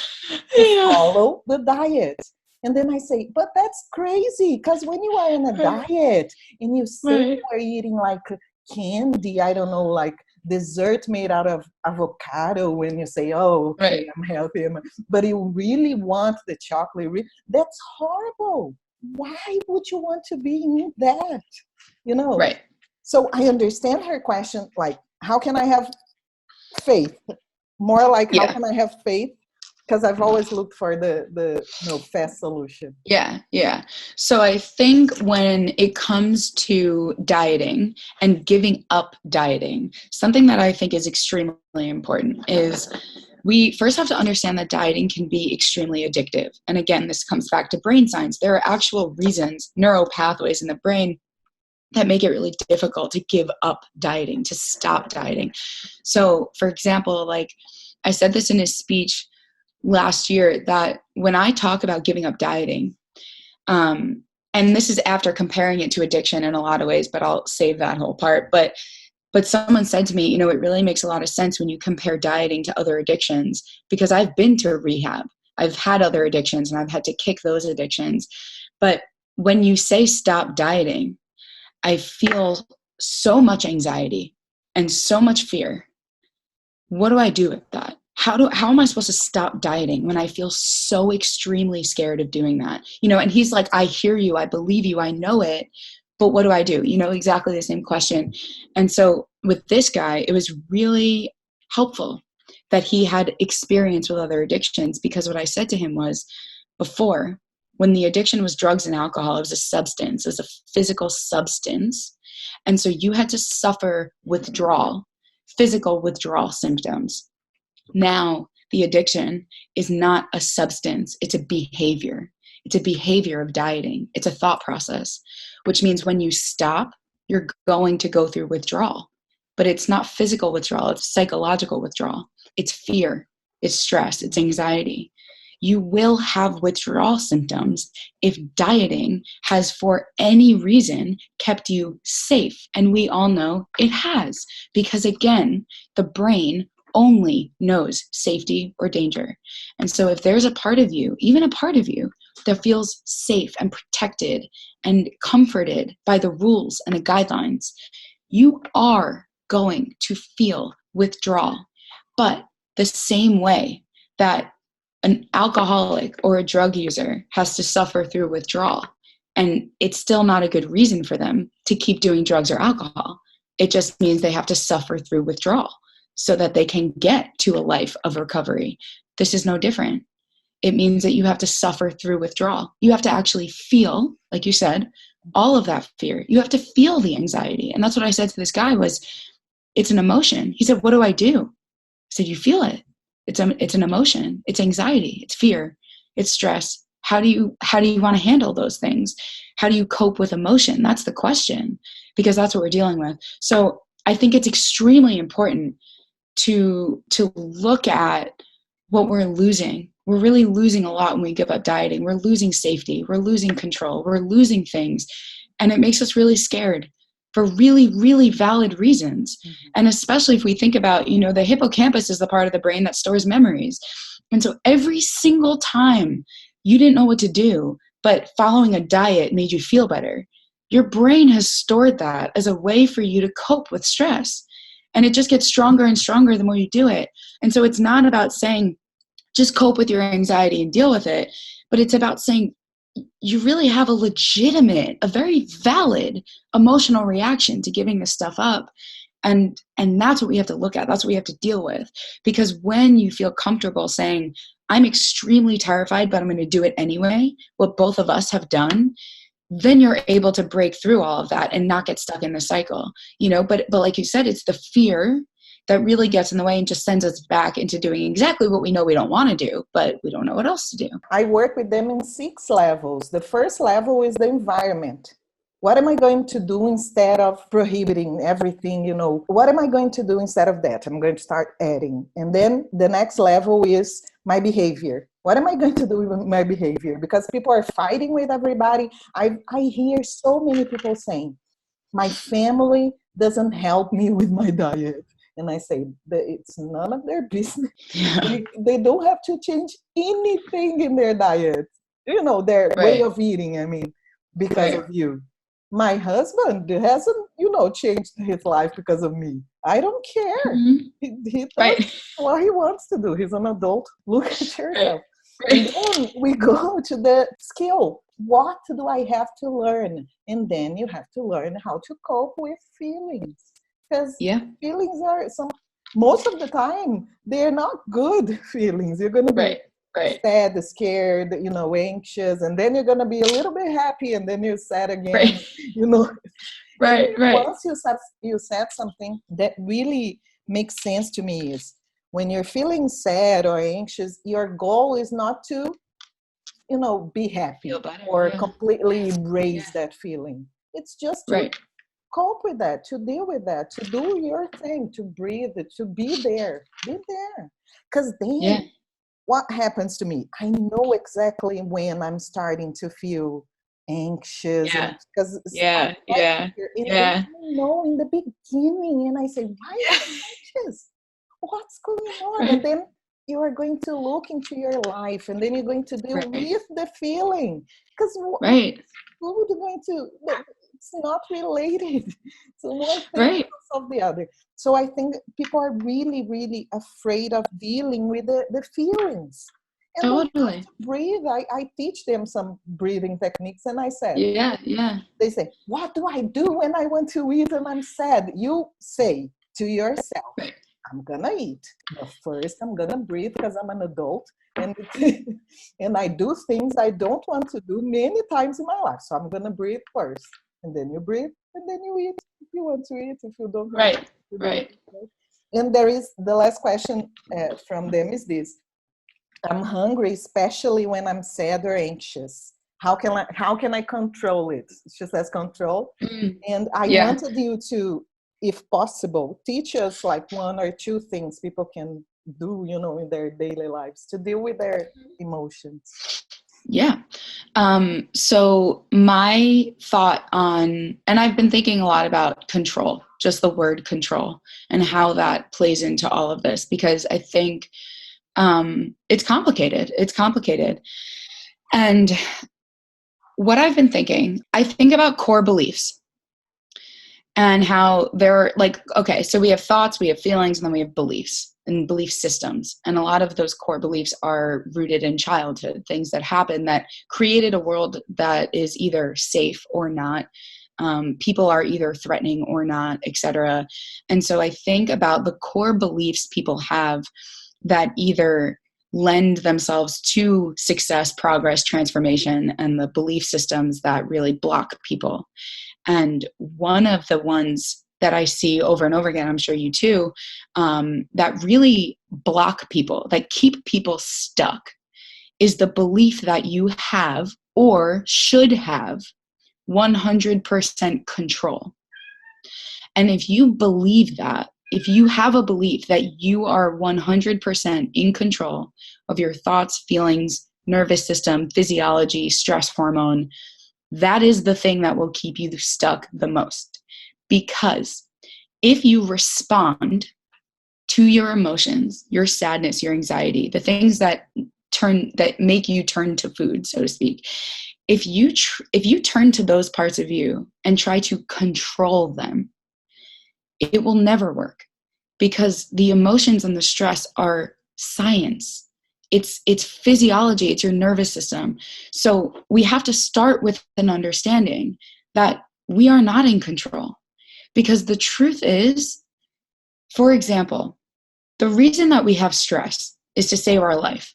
To Yeah. follow the diet. And then I say, but that's crazy, because when you are in a diet and you say you are eating like candy, I don't know, like dessert made out of avocado, when you say, oh, okay, I'm healthy, but you really want the chocolate, that's horrible. Why would you want to be in that? Right. So I understand her question, like, how can I have faith? More like, how can I have faith? Because I've always looked for the fast solution. Yeah. So I think when it comes to dieting and giving up dieting, something that I think is extremely important is we first have to understand that dieting can be extremely addictive. And again, this comes back to brain science. There are actual reasons, neural pathways in the brain that make it really difficult to give up dieting, to stop dieting. So, for example, like I said this in a speech last year, that when I talk about giving up dieting, and this is after comparing it to addiction in a lot of ways, but I'll save that whole part. But someone said to me, it really makes a lot of sense when you compare dieting to other addictions, because I've been to rehab. I've had other addictions and I've had to kick those addictions. But when you say stop dieting, I feel so much anxiety and so much fear. What do I do with that? How am I supposed to stop dieting when I feel so extremely scared of doing that? And he's like, I hear you, I believe you, I know it, but what do I do? Exactly the same question. And so with this guy, it was really helpful that he had experience with other addictions, because what I said to him was, before, when the addiction was drugs and alcohol, it was a substance, it was a physical substance. And so you had to suffer withdrawal, physical withdrawal symptoms. Now, the addiction is not a substance, it's a behavior. It's a behavior of dieting. It's a thought process, which means when you stop, you're going to go through withdrawal. But it's not physical withdrawal, it's psychological withdrawal. It's fear, it's stress, it's anxiety. You will have withdrawal symptoms if dieting has for any reason kept you safe. And we all know it has, because again, the brain only knows safety or danger. And so if there's a part of you, even a part of you, that feels safe and protected and comforted by the rules and the guidelines, you are going to feel withdrawal. But the same way that an alcoholic or a drug user has to suffer through withdrawal, and it's still not a good reason for them to keep doing drugs or alcohol. It just means they have to suffer through withdrawal so that they can get to a life of recovery. This is no different. It means that you have to suffer through withdrawal. You have to actually feel, like you said, all of that fear. You have to feel the anxiety. And that's what I said to this guy was, it's an emotion. He said, what do I do? I said, you feel it. It's an emotion. It's anxiety. It's fear. It's stress. How do you want to handle those things? How do you cope with emotion? That's the question, because that's what we're dealing with. So I think it's extremely important to look at what we're losing. We're really losing a lot when we give up dieting. We're losing safety. We're losing control. We're losing things. And it makes us really scared for really, really valid reasons. Mm-hmm. And especially if we think about, the hippocampus is the part of the brain that stores memories. And so every single time you didn't know what to do, but following a diet made you feel better, your brain has stored that as a way for you to cope with stress. And it just gets stronger and stronger the more you do it. And so it's not about saying, just cope with your anxiety and deal with it, but it's about saying, you really have a very valid emotional reaction to giving this stuff up. And that's what we have to look at. That's what we have to deal with. Because when you feel comfortable saying, I'm extremely terrified, but I'm going to do it anyway, what both of us have done, then you're able to break through all of that and not get stuck in the cycle, but like you said, it's the fear that really gets in the way and just sends us back into doing exactly what we know we don't want to do, but we don't know what else to do. I work with them in 6 levels. The first level is the environment. What am I going to do instead of prohibiting everything? What am I going to do instead of that? I'm going to start adding. And then the next level is my behavior. What am I going to do with my behavior? Because people are fighting with everybody. I hear so many people saying, my family doesn't help me with my diet. And I say, it's none of their business. Yeah. They don't have to change anything in their diet, their way of eating, because of you. My husband hasn't, changed his life because of me. I don't care. Mm-hmm. He does what he wants to do. He's an adult. Look at yourself. And then we go to the skill. What do I have to learn? And then you have to learn how to cope with feelings. Because feelings are most of the time, they're not good feelings. You're going to be sad, scared, anxious, and then you're going to be a little bit happy, and then you're sad again, Once you said something that really makes sense to me is when you're feeling sad or anxious, your goal is not to, be happy or completely erase that feeling. It's just to cope with that, to deal with that, to do your thing, to breathe, to be there. Because then what happens to me? I know exactly when I'm starting to feel anxious. Because I know in the beginning, and I say, why am I anxious? What's going on? And then you are going to look into your life, and then you're going to deal with the feeling. Because food is going to... It's not related. So one thing of the other. So I think people are really, really afraid of dealing with the feelings. And totally. They have to breathe. I teach them some breathing techniques, and I said, they say, what do I do when I want to eat and I'm sad? You say to yourself, I'm gonna eat, but first I'm gonna breathe because I'm an adult, and and I do things I don't want to do many times in my life. So I'm gonna breathe first, and then you breathe, and then you eat if you want to eat. If you don't, you don't. And there is the last question from them is this: I'm hungry, especially when I'm sad or anxious. How can I control it? She says control, and I wanted you to, if possible, teach us like 1 or 2 things people can do, in their daily lives to deal with their emotions. So my thought on, and I've been thinking a lot about control, just the word control, and how that plays into all of this, because I think it's complicated. And what I've been thinking, I think about core beliefs. And how they're like, okay, so we have thoughts, we have feelings, and then we have beliefs and belief systems. And a lot of those core beliefs are rooted in childhood, things that happened that created a world that is either safe or not. People are either threatening or not, etc. And so I think about the core beliefs people have that either lend themselves to success, progress, transformation, and the belief systems that really block people. And one of the ones that I see over and over again, I'm sure you too, that really block people, that keep people stuck, is the belief that you have or should have 100% control. And if you believe that, if you have a belief that you are 100% in control of your thoughts, feelings, nervous system, physiology, stress hormone, that is the thing that will keep you stuck the most. Because if you respond to your emotions, your sadness, your anxiety, the things that make you turn to food, so to speak, if you turn to those parts of you and try to control them, it will never work, because the emotions and the stress are science. it's physiology, it's your nervous system. So we have to start with an understanding that we are not in control. Because the truth is, for example, the reason that we have stress is to save our life.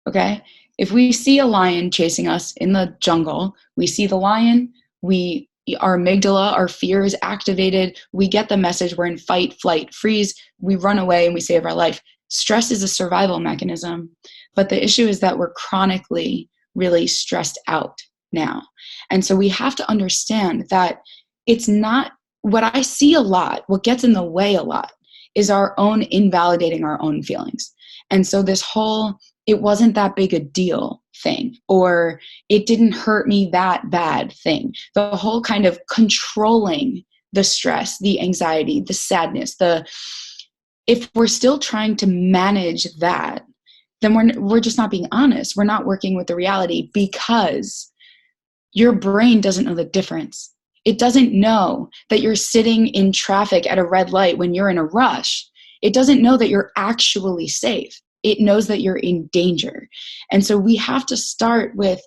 Okay? If we see a lion chasing us in the jungle, we see the lion, our amygdala, our fear is activated, we get the message, we're in fight, flight, freeze, we run away and we save our life. Stress is a survival mechanism, but the issue is that we're chronically really stressed out now. And so we have to understand that it's not what I see a lot, what gets in the way a lot is our own invalidating our own feelings. And so this whole, it wasn't that big a deal thing, or it didn't hurt me that bad thing, the whole kind of controlling the stress, the anxiety, the sadness, if we're still trying to manage that, then we're just not being honest. We're not working with the reality, because your brain doesn't know the difference. It doesn't know that you're sitting in traffic at a red light when you're in a rush. It doesn't know that you're actually safe. It knows that you're in danger. And so we have to start with,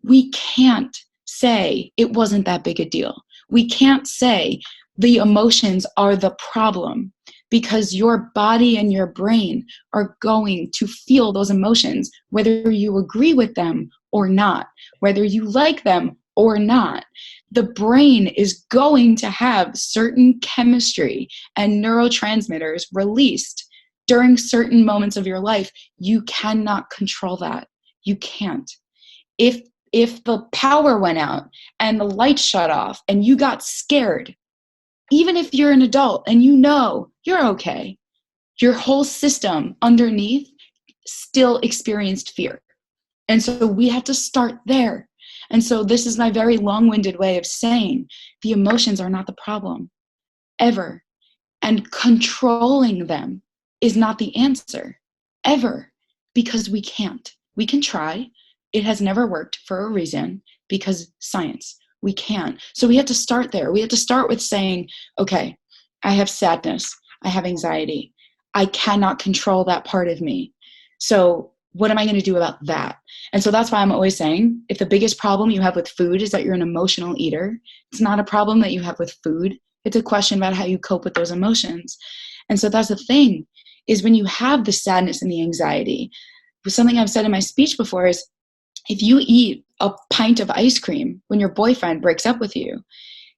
we can't say it wasn't that big a deal. We can't say the emotions are the problem, because your body and your brain are going to feel those emotions, whether you agree with them or not, whether you like them or not. The brain is going to have certain chemistry and neurotransmitters released during certain moments of your life. You cannot control that. You can't. If the power went out and the lights shut off and you got scared, even if you're an adult and you know you're okay, your whole system underneath still experienced fear. And so we have to start there. And so this is my very long-winded way of saying the emotions are not the problem, ever. And controlling them is not the answer, ever, because we can't. We can try. It has never worked for a reason, because science. We can't. So we have to start there. We have to start with saying, okay, I have sadness. I have anxiety. I cannot control that part of me. So what am I going to do about that? And so that's why I'm always saying, if the biggest problem you have with food is that you're an emotional eater, it's not a problem that you have with food. It's a question about how you cope with those emotions. And so that's the thing, is when you have the sadness and the anxiety, something I've said in my speech before is, if you eat a pint of ice cream when your boyfriend breaks up with you,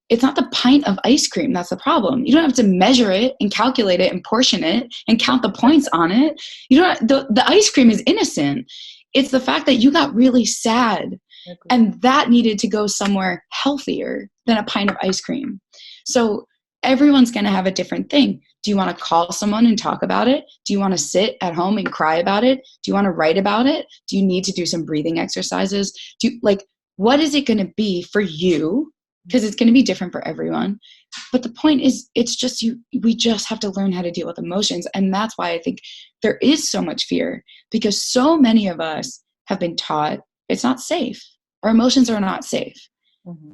it's not the pint of ice cream that's the problem. You don't have to measure it and calculate it and portion it and count the points on it. The ice cream is innocent. It's the fact that you got really sad, and that needed to go somewhere healthier than a pint of ice cream. So everyone's going to have a different thing. Do you want to call someone and talk about it? Do you want to sit at home and cry about it? Do you want to write about it? Do you need to do some breathing exercises? What is it going to be for you? Because it's going to be different for everyone. But the point is, we just have to learn how to deal with emotions. And that's why I think there is so much fear, because so many of us have been taught it's not safe. Our emotions are not safe. Mm-hmm.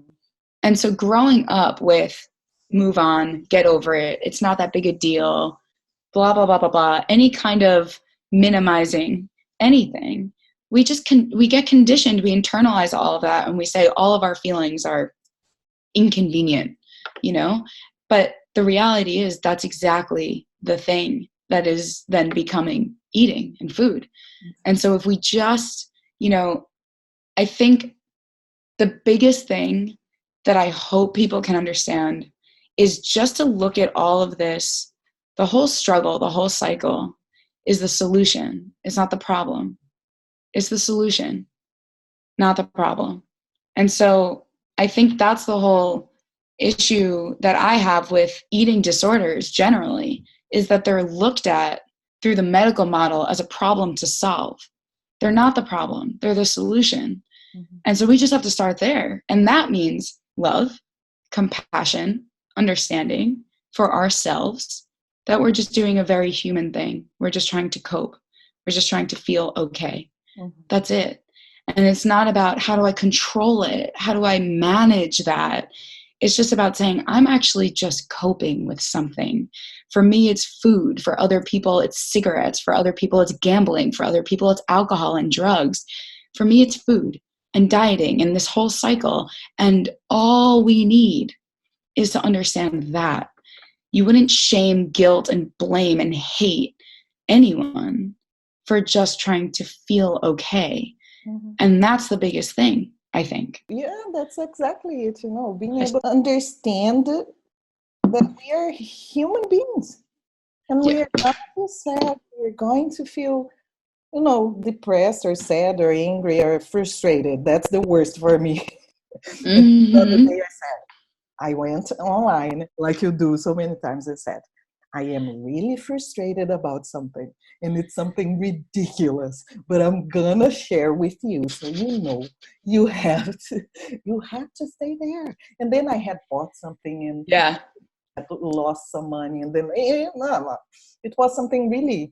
And so growing up with move on, get over it, it's not that big a deal, blah, blah, blah, blah, blah, any kind of minimizing anything, we get conditioned, we internalize all of that, and we say all of our feelings are inconvenient, but the reality is that's exactly the thing that is then becoming eating and food. And so if we just, I think the biggest thing that I hope people can understand is just to look at all of this, the whole struggle, the whole cycle is the solution. It's not the problem. It's the solution, not the problem. And so I think that's the whole issue that I have with eating disorders generally, is that they're looked at through the medical model as a problem to solve. They're not the problem. They're the solution. Mm-hmm. And so we just have to start there. And that means love, compassion, understanding for ourselves, that we're just doing a very human thing. We're just trying to cope. We're just trying to feel okay. Mm-hmm. That's it. And it's not about how do I control it? How do I manage that? It's just about saying, I'm actually just coping with something. For me, it's food. For other people, it's cigarettes. For other people, it's gambling. For other people, it's alcohol and drugs. For me, it's food and dieting and this whole cycle. And all we need is to understand that. You wouldn't shame, guilt, and blame and hate anyone for just trying to feel okay. Mm-hmm. And that's the biggest thing, I think. Yeah, that's exactly it. Being able to understand that we are human beings, and we are going to feel sad. We're going to feel, depressed or sad or angry or frustrated. That's the worst for me. Mm-hmm. The other day I said, I went online, like you do so many times, and said, I am really frustrated about something, and it's something ridiculous, but I'm gonna share with you so you have to stay there. And then I had bought something and had lost some money, and then it was something really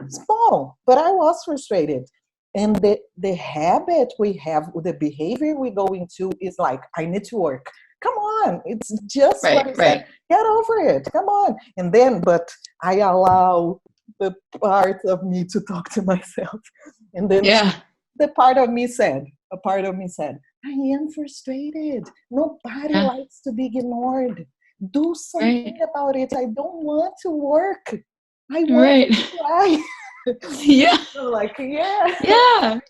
small, but I was frustrated. And the habit we have, the behavior we go into is like, I need to work. Come on, it's just what I said. Get over it. Come on. And then, but I allow the part of me to talk to myself. And then a part of me said, I am frustrated. Nobody likes to be ignored. Do something about it. I don't want to work. I want to cry. Like, God.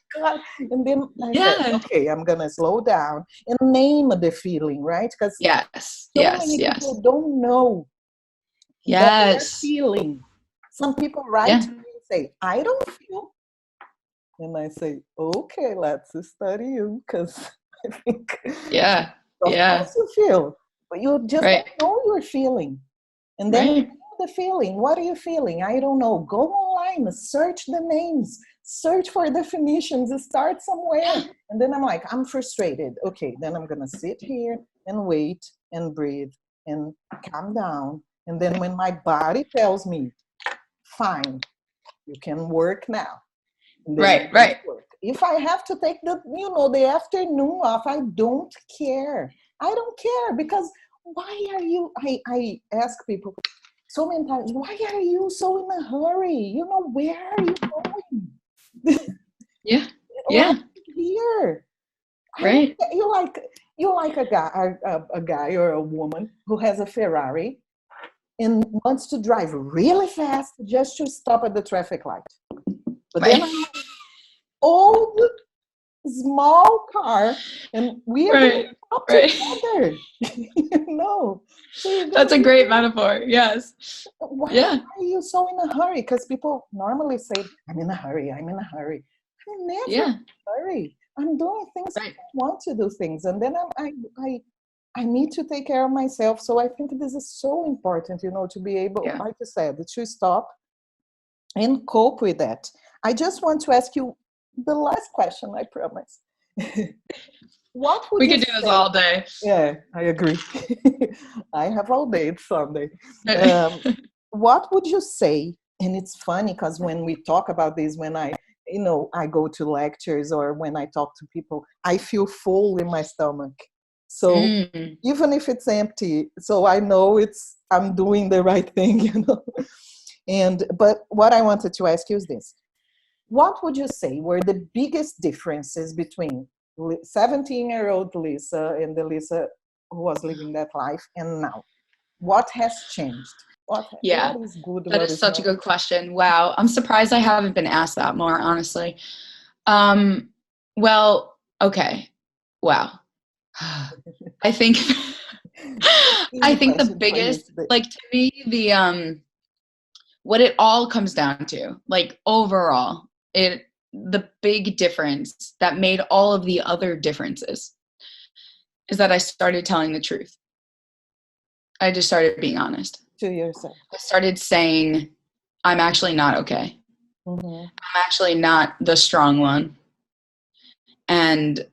And then I said, okay, I'm gonna slow down and name the feeling, right? Because so many people don't know what they're feeling. Some people write to me and say, I don't feel. And I say, okay, let's study you, because I think of course you feel, but you just don't know you're feeling. And then the feeling, what are you feeling? I don't know. Go online, search the names, search for definitions, start somewhere. And then I'm like, I'm frustrated. Okay, then I'm gonna sit here and wait and breathe and calm down. And then when my body tells me, fine, you can work now. Right. If I have to take the afternoon off, I don't care. I don't care, because why are you, I ask people so many times, why are you so in a hurry? Where are you going? Here. Right. You like a guy or a woman who has a Ferrari and wants to drive really fast just to stop at the traffic light. But then I'm like, old, small car, and we are going to stop together. So that's a great metaphor. Yes. Why are you so in a hurry? Because people normally say, I'm in a hurry. I'm never in a hurry. I'm doing things I want to do things, and then I need to take care of myself. So I think this is so important, to be able, like you said, to stop and cope with that. I just want to ask you the last question, I promise. What would we could do this all day. Yeah, I agree. I have all day. It's Sunday. What would you say? And it's funny because when we talk about this, when I go to lectures or when I talk to people, I feel full in my stomach. So even if it's empty, so I know I'm doing the right thing, But what I wanted to ask you is this. What would you say were the biggest differences between 17-year-old Lisa and the Lisa who was living that life and now? What has changed? What is good? That is such a good question. Wow. I'm surprised I haven't been asked that more, honestly. Well, okay. Wow. I think the biggest, like, to me, what it all comes down to, like, overall, the big difference that made all of the other differences is that I started telling the truth. I just started being honest. To yourself. I started saying, I'm actually not okay. Mm-hmm. I'm actually not the strong one. And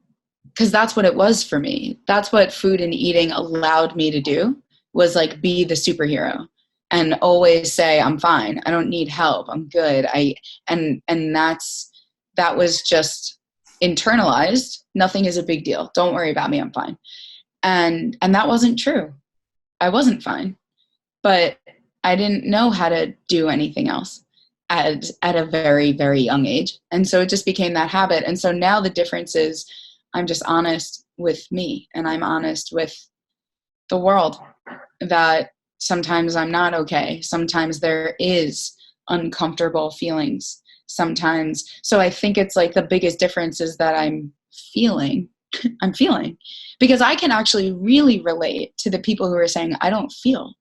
because that's what it was for me. That's what food and eating allowed me to do, was like be the superhero and always say, I'm fine. I don't need help. I'm good. And that was just internalized. Nothing is a big deal. Don't worry about me. I'm fine. And that wasn't true. I wasn't fine, but I didn't know how to do anything else at a very, very young age. And so it just became that habit. And so now the difference is I'm just honest with me, and I'm honest with the world, that sometimes I'm not okay. Sometimes there is uncomfortable feelings sometimes. So I think it's like the biggest difference is that I'm feeling, I'm feeling, because I can actually really relate to the people who are saying, I don't feel,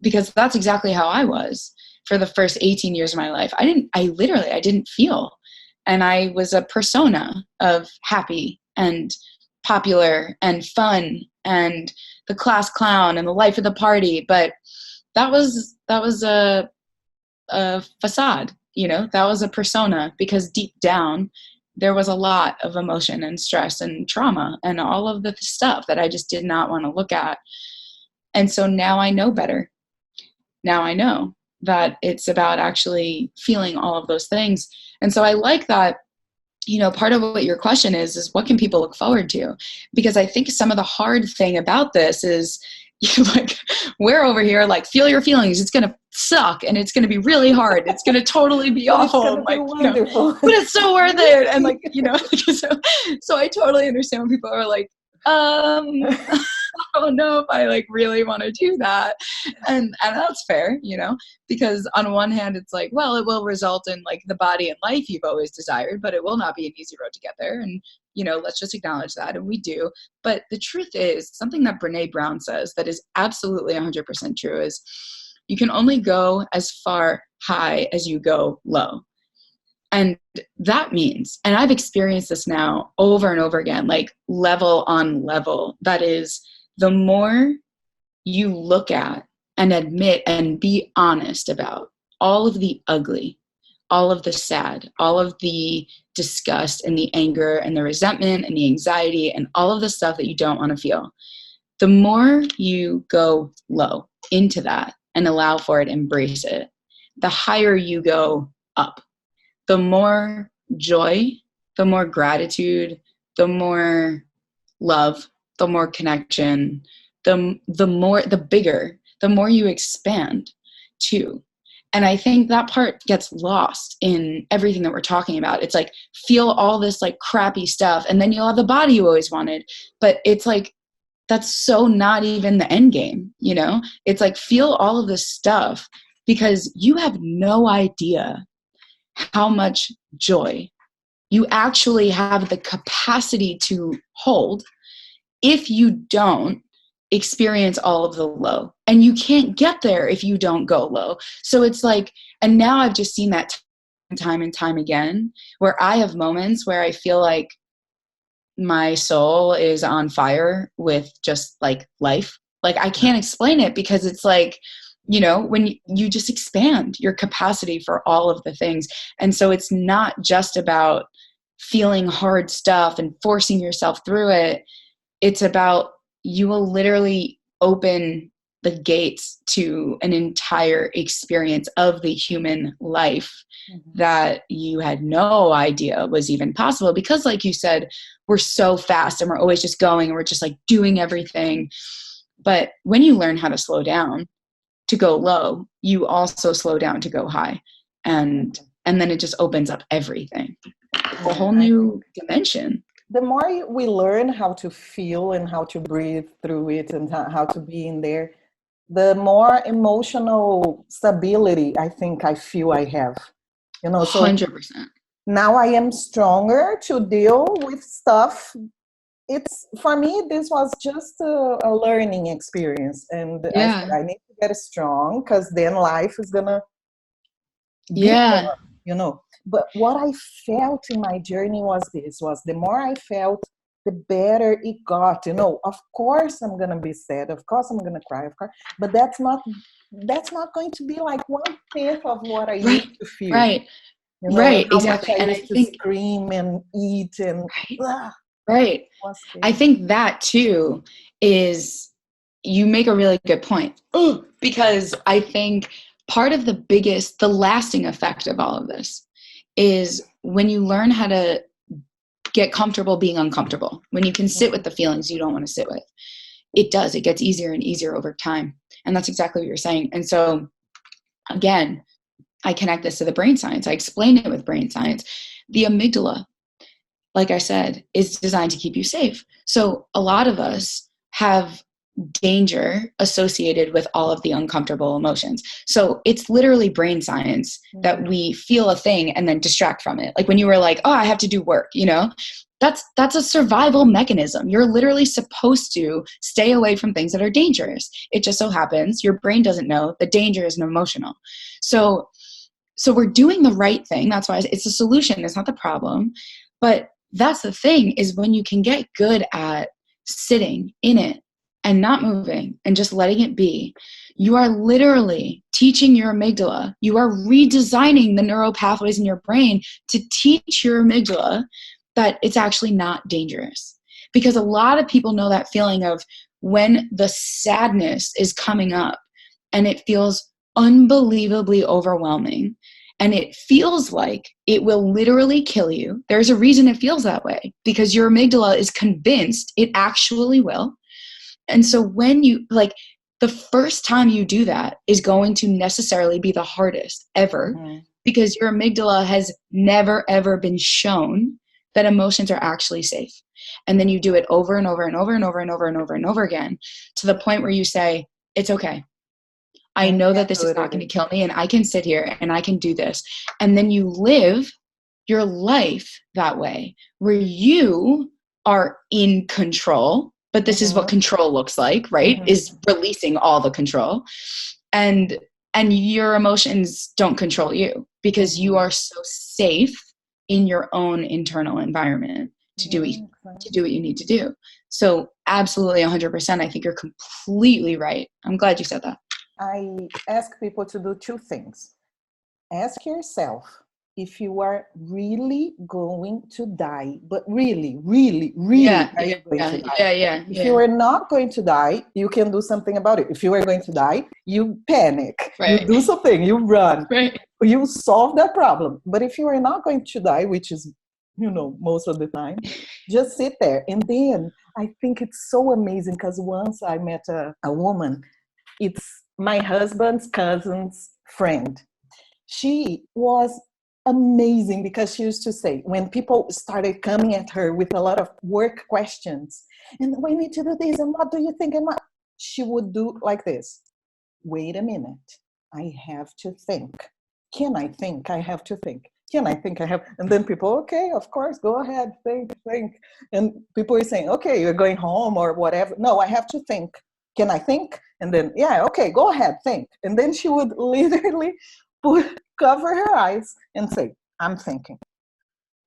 because that's exactly how I was for the first 18 years of my life. I didn't feel. And I was a persona of happy and popular and fun and the class clown and the life of the party. But that was a facade, that was a persona, because deep down there was a lot of emotion and stress and trauma and all of the stuff that I just did not want to look at. And so now I know better. Now I know that it's about actually feeling all of those things. And so I like that, part of what your question is what can people look forward to? Because I think some of the hard thing about this is like, we're over here like, feel your feelings. It's going to suck and it's going to be really hard. It's going to totally be But awful. it's gonna be wonderful. But it's so worth it. And like, so I totally understand when people are like, I don't know if I like really want to do that. And that's fair, because on one hand it's like, well, it will result in like the body and life you've always desired, but it will not be an easy road to get there. And, let's just acknowledge that. And we do. But the truth is, something that Brene Brown says that is absolutely 100% true is you can only go as far high as you go low. And that means, and I've experienced this now over and over again, like level on level, that is, the more you look at and admit and be honest about all of the ugly, all of the sad, all of the disgust and the anger and the resentment and the anxiety and all of the stuff that you don't want to feel, the more you go low into that and allow for it, embrace it, the higher you go up. The more joy, the more gratitude, the more love, the more connection, the bigger, the more you expand too. And I think that part gets lost in everything that we're talking about. It's like, feel all this like crappy stuff, and then you'll have the body you always wanted. But it's like, that's so not even the end game, It's like, feel all of this stuff, because you have no idea how much joy you actually have the capacity to hold if you don't experience all of the low. And you can't get there if you don't go low. So it's like, and now I've just seen that time and time again, where I have moments where I feel like my soul is on fire with just like life. Like I can't explain it, because it's like, when you just expand your capacity for all of the things. And so it's not just about feeling hard stuff and forcing yourself through it. It's about, you will literally open the gates to an entire experience of the human life that you had no idea was even possible. Because like you said, we're so fast and we're always just going and we're just like doing everything. But when you learn how to slow down to go low, you also slow down to go high. And then it just opens up everything, a whole new dimension. The more we learn how to feel and how to breathe through it and how to be in there, the more emotional stability I think I feel I have. So 100%. Now I am stronger to deal with stuff. It's, for me, this was just a learning experience. And I said, I need to get strong, because then life is going to be more, But what I felt in my journey was the more I felt, the better it got. Of course I'm going to be sad. Of course I'm going to cry. Of course. But that's not going to be like 1/5 of what I used to feel. Right. Right. How Exactly. much I And used to scream and eat and right. I think that too is, you make a really good point, because I think part of the lasting effect of all of this is when you learn how to get comfortable being uncomfortable, when you can sit with the feelings you don't want to sit with, it does. It gets easier and easier over time. And that's exactly what you're saying. And so, again, I connect this to the brain science. I explain it with brain science. The amygdala, like I said, is designed to keep you safe. So a lot of us have danger associated with all of the uncomfortable emotions. So it's literally brain science that we feel a thing and then distract from it. Like when you were like, oh, I have to do work, that's a survival mechanism. You're literally supposed to stay away from things that are dangerous. It just so happens your brain doesn't know the danger is emotional. So we're doing the right thing. That's why it's a solution. It's not the problem. But that's the thing, is when you can get good at sitting in it and not moving and just letting it be, you are literally teaching your amygdala. You are redesigning the neural pathways in your brain to teach your amygdala that it's actually not dangerous. Because a lot of people know that feeling of when the sadness is coming up and it feels unbelievably overwhelming and it feels like it will literally kill you. There's a reason it feels that way, because your amygdala is convinced it actually will. And so when you, like, the first time you do that is going to necessarily be the hardest ever, because your amygdala has never, ever been shown that emotions are actually safe. And then you do it over and over and over and over and over and over and over again, to the point where you say, it's okay. I know that this is not going to kill me, and I can sit here and I can do this. And then you live your life that way, where you are in control. But this is what control looks like, right? Is releasing all the control. And your emotions don't control you, because you are so safe in your own internal environment to do what you need to do. So absolutely 100%. I think you're completely right. I'm glad you said that. I ask people to do two things. Ask yourself if you are really going to die, but really, really, really are you going to die? If you are not going to die, you can do something about it. If you are going to die, you panic, you do something, you run, you solve that problem. But if you are not going to die, which is, most of the time, just sit there. And then I think it's so amazing, because once I met a woman, it's my husband's cousin's friend. She was amazing, because she used to say, when people started coming at her with a lot of work questions, and we need to do this, and what do you think? And what? She would do like this. Wait a minute. I have to think. Can I think? I have to think. Can I think? I have. And then people, okay, of course, go ahead, think. And people are saying, okay, you're going home or whatever. No, I have to think. Can I think? And then, yeah, okay, go ahead, think. And then she would literally cover her eyes and say, I'm thinking.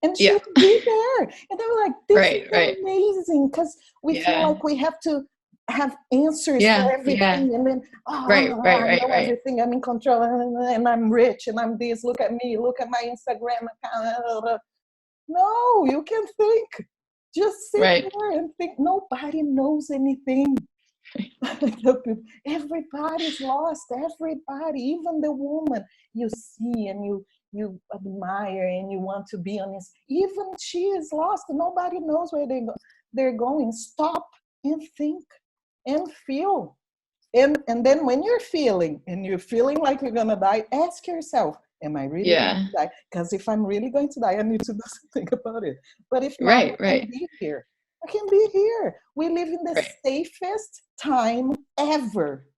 And she would be there. And they were like, this is amazing, because we feel like we have to have answers for everything. And then, I know everything, I'm in control, and I'm rich, and I'm this, look at me, look at my Instagram account. No, you can think. Just sit there and think. Nobody knows anything. Everybody's lost. Everybody, even the woman you see and you admire and you want to be on this, even she is lost. Nobody knows where they're going. Stop and think and feel. And then when you're feeling like you're gonna die, ask yourself, am I really going to die? Because if I'm really going to die, I need to do something about it. But if not, I can be here. I can be here. We live in the safest time ever.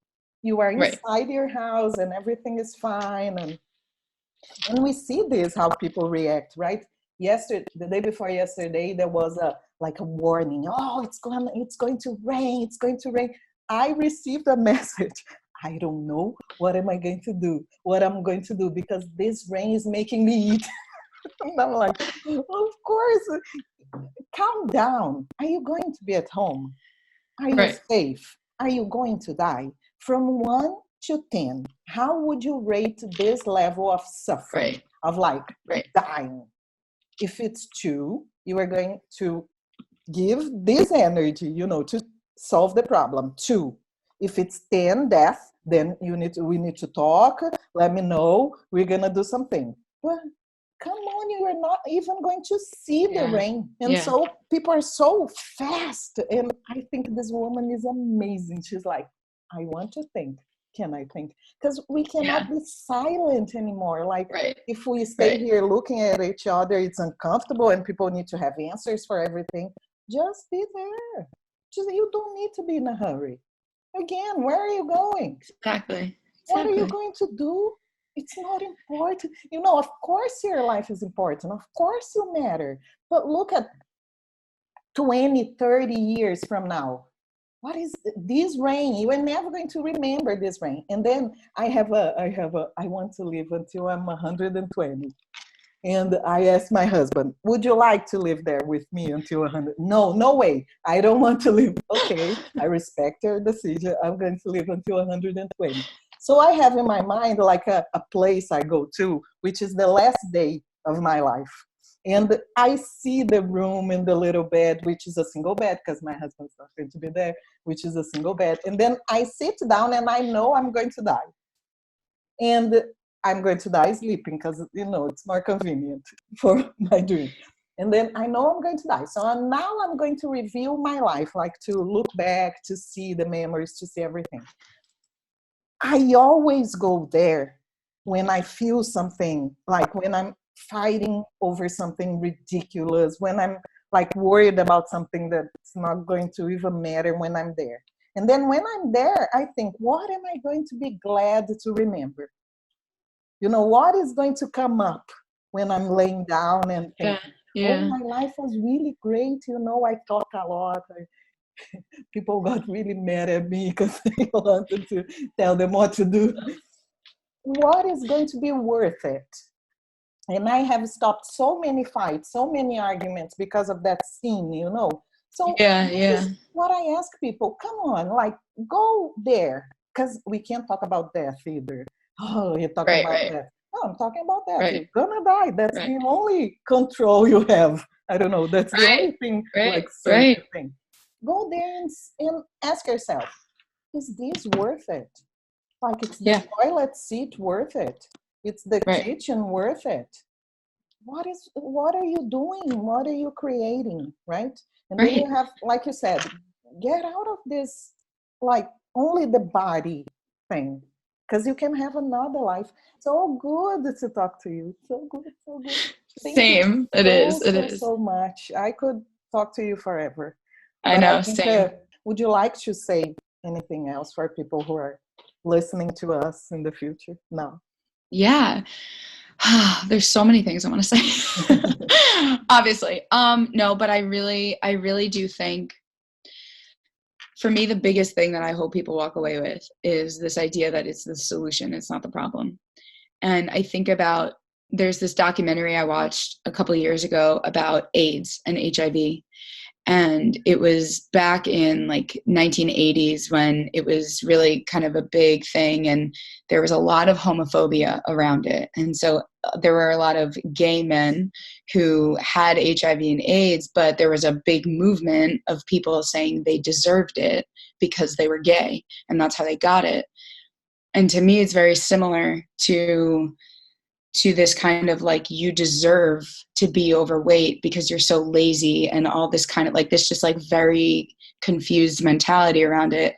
You are inside your house and everything is fine. And we see this, how people react, right? The day before yesterday, there was a warning. Oh, it's going to rain. It's going to rain. I received a message. I don't know. What am I going to do? What I'm going to do? Because this rain is making me eat. And I'm like, of course. Calm down. Are you going to be at home? Are you safe? Are you going to die? From 1 to 10, how would you rate this level of suffering, of dying? If it's 2, you are going to give this energy, to solve the problem. 2. If it's 10, death, then we need to talk. Let me know. We're going to do something. come on, you are not even going to see the rain. And Yeah. so people are so fast. And I think this woman is amazing. She's like, I want to think. Can I think? Because we cannot be silent anymore. Like, if we stay here looking at each other, it's uncomfortable and people need to have answers for everything. Just be there. Just, you don't need to be in a hurry. Again, where are you going? Exactly. What are you going to do? It's not important. You know, of course your life is important. Of course you matter. But look at 20, 30 years from now. What is this rain? You are never going to remember this rain. And then I want to live until I'm 120. And I asked my husband, would you like to live there with me until 100? No, no way. I don't want to live. Okay, I respect your decision. I'm going to live until 120. So I have in my mind like a place I go to, which is the last day of my life. And I see the room in the little bed, which is a single bed, because my husband's not going to be there, which is a single bed. And then I sit down and I know I'm going to die. And I'm going to die sleeping because, you know, it's more convenient for my dream. And then I know I'm going to die. So now I'm going to review my life, like to look back, to see the memories, to see everything. I always go there when I feel something, like when I'm fighting over something ridiculous, when I'm like worried about something that's not going to even matter when I'm there. And then when I'm there, I think, what am I going to be glad to remember? You know, what is going to come up when I'm laying down and thinking, oh, my life was really great. You know, I talk a lot. People got really mad at me because I wanted to tell them what to do. What is going to be worth it? And I have stopped so many fights, so many arguments because of that scene, you know. So this is what I ask people, come on, like, go there. Because we can't talk about death either. Oh, you're talking about death. No, I'm talking about that. You're gonna die. That's the only control you have. I don't know. That's the only thing, like, certain thing. Go there and ask yourself, is this worth it? Like, it's the toilet seat worth it? It's the kitchen worth it? What are you doing? What are you creating, right? And then you have, like you said, get out of this, like, only the body thing, because you can have another life. So good to talk to you. So good, so good. Same. It is. So much. I could talk to you forever. I know, same. Would you like to say anything else for people who are listening to us in the future? No. Yeah. There's so many things I want to say. Obviously. No, but I really do think, for me, the biggest thing that I hope people walk away with is this idea that it's the solution, it's not the problem. And I think about, there's this documentary I watched a couple of years ago about AIDS and HIV. And it was back in like 1980s when it was really kind of a big thing, and there was a lot of homophobia around it. And so there were a lot of gay men who had HIV and AIDS, but there was a big movement of people saying they deserved it because they were gay, and that's how they got it. And to me, it's very similar to this kind of like, you deserve to be overweight because you're so lazy, and all this kind of like this just like very confused mentality around it.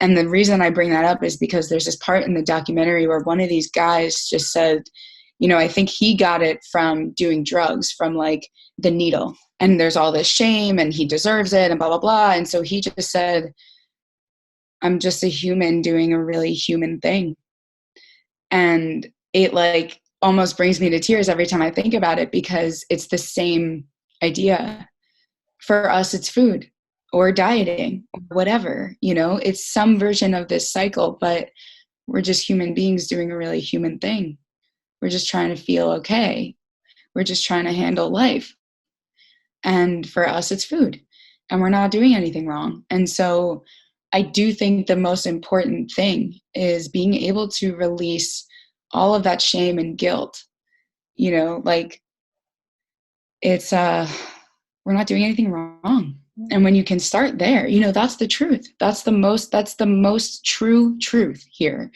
And the reason I bring that up is because there's this part in the documentary where one of these guys just said, you know, I think he got it from doing drugs, from like the needle, and there's all this shame and he deserves it and blah, blah, blah. And so he just said, I'm just a human doing a really human thing. And it like almost brings me to tears every time I think about it, because it's the same idea. For us, it's food or dieting or whatever, you know, it's some version of this cycle, but we're just human beings doing a really human thing. We're just trying to feel okay. We're just trying to handle life. And for us, it's food, and we're not doing anything wrong. And so I do think the most important thing is being able to release all of that shame and guilt. You know, like, it's we're not doing anything wrong. And when you can start there, you know, that's the truth. That's the most true truth here.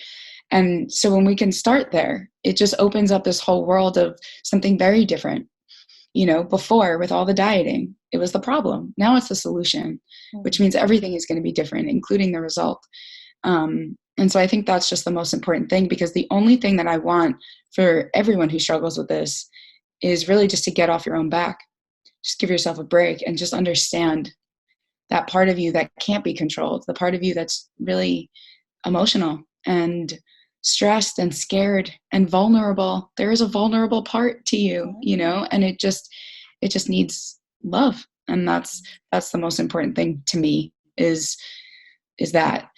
And so when we can start there, it just opens up this whole world of something very different. You know, before with all the dieting, it was the problem. Now it's the solution, which means everything is going to be different, including the result. And so I think that's just the most important thing, because the only thing that I want for everyone who struggles with this is really just to get off your own back. Just give yourself a break and just understand that part of you that can't be controlled, the part of you that's really emotional and stressed and scared and vulnerable. There is a vulnerable part to you, you know, and it just needs love. And that's the most important thing to me is that,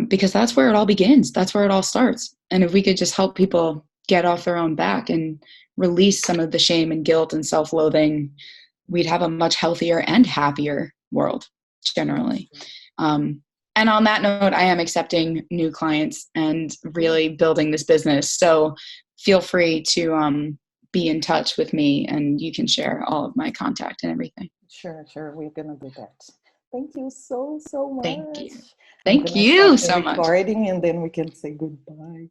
because that's where it all begins. That's where it all starts. And if we could just help people get off their own back and release some of the shame and guilt and self-loathing, we'd have a much healthier and happier world generally. And on that note, I am accepting new clients and really building this business. So feel free to be in touch with me, and you can share all of my contact and everything. Sure. We're going to do that. Thank you so much. Thank you. I'm Thank gonna you stop the so much. recording and then we can say goodbye.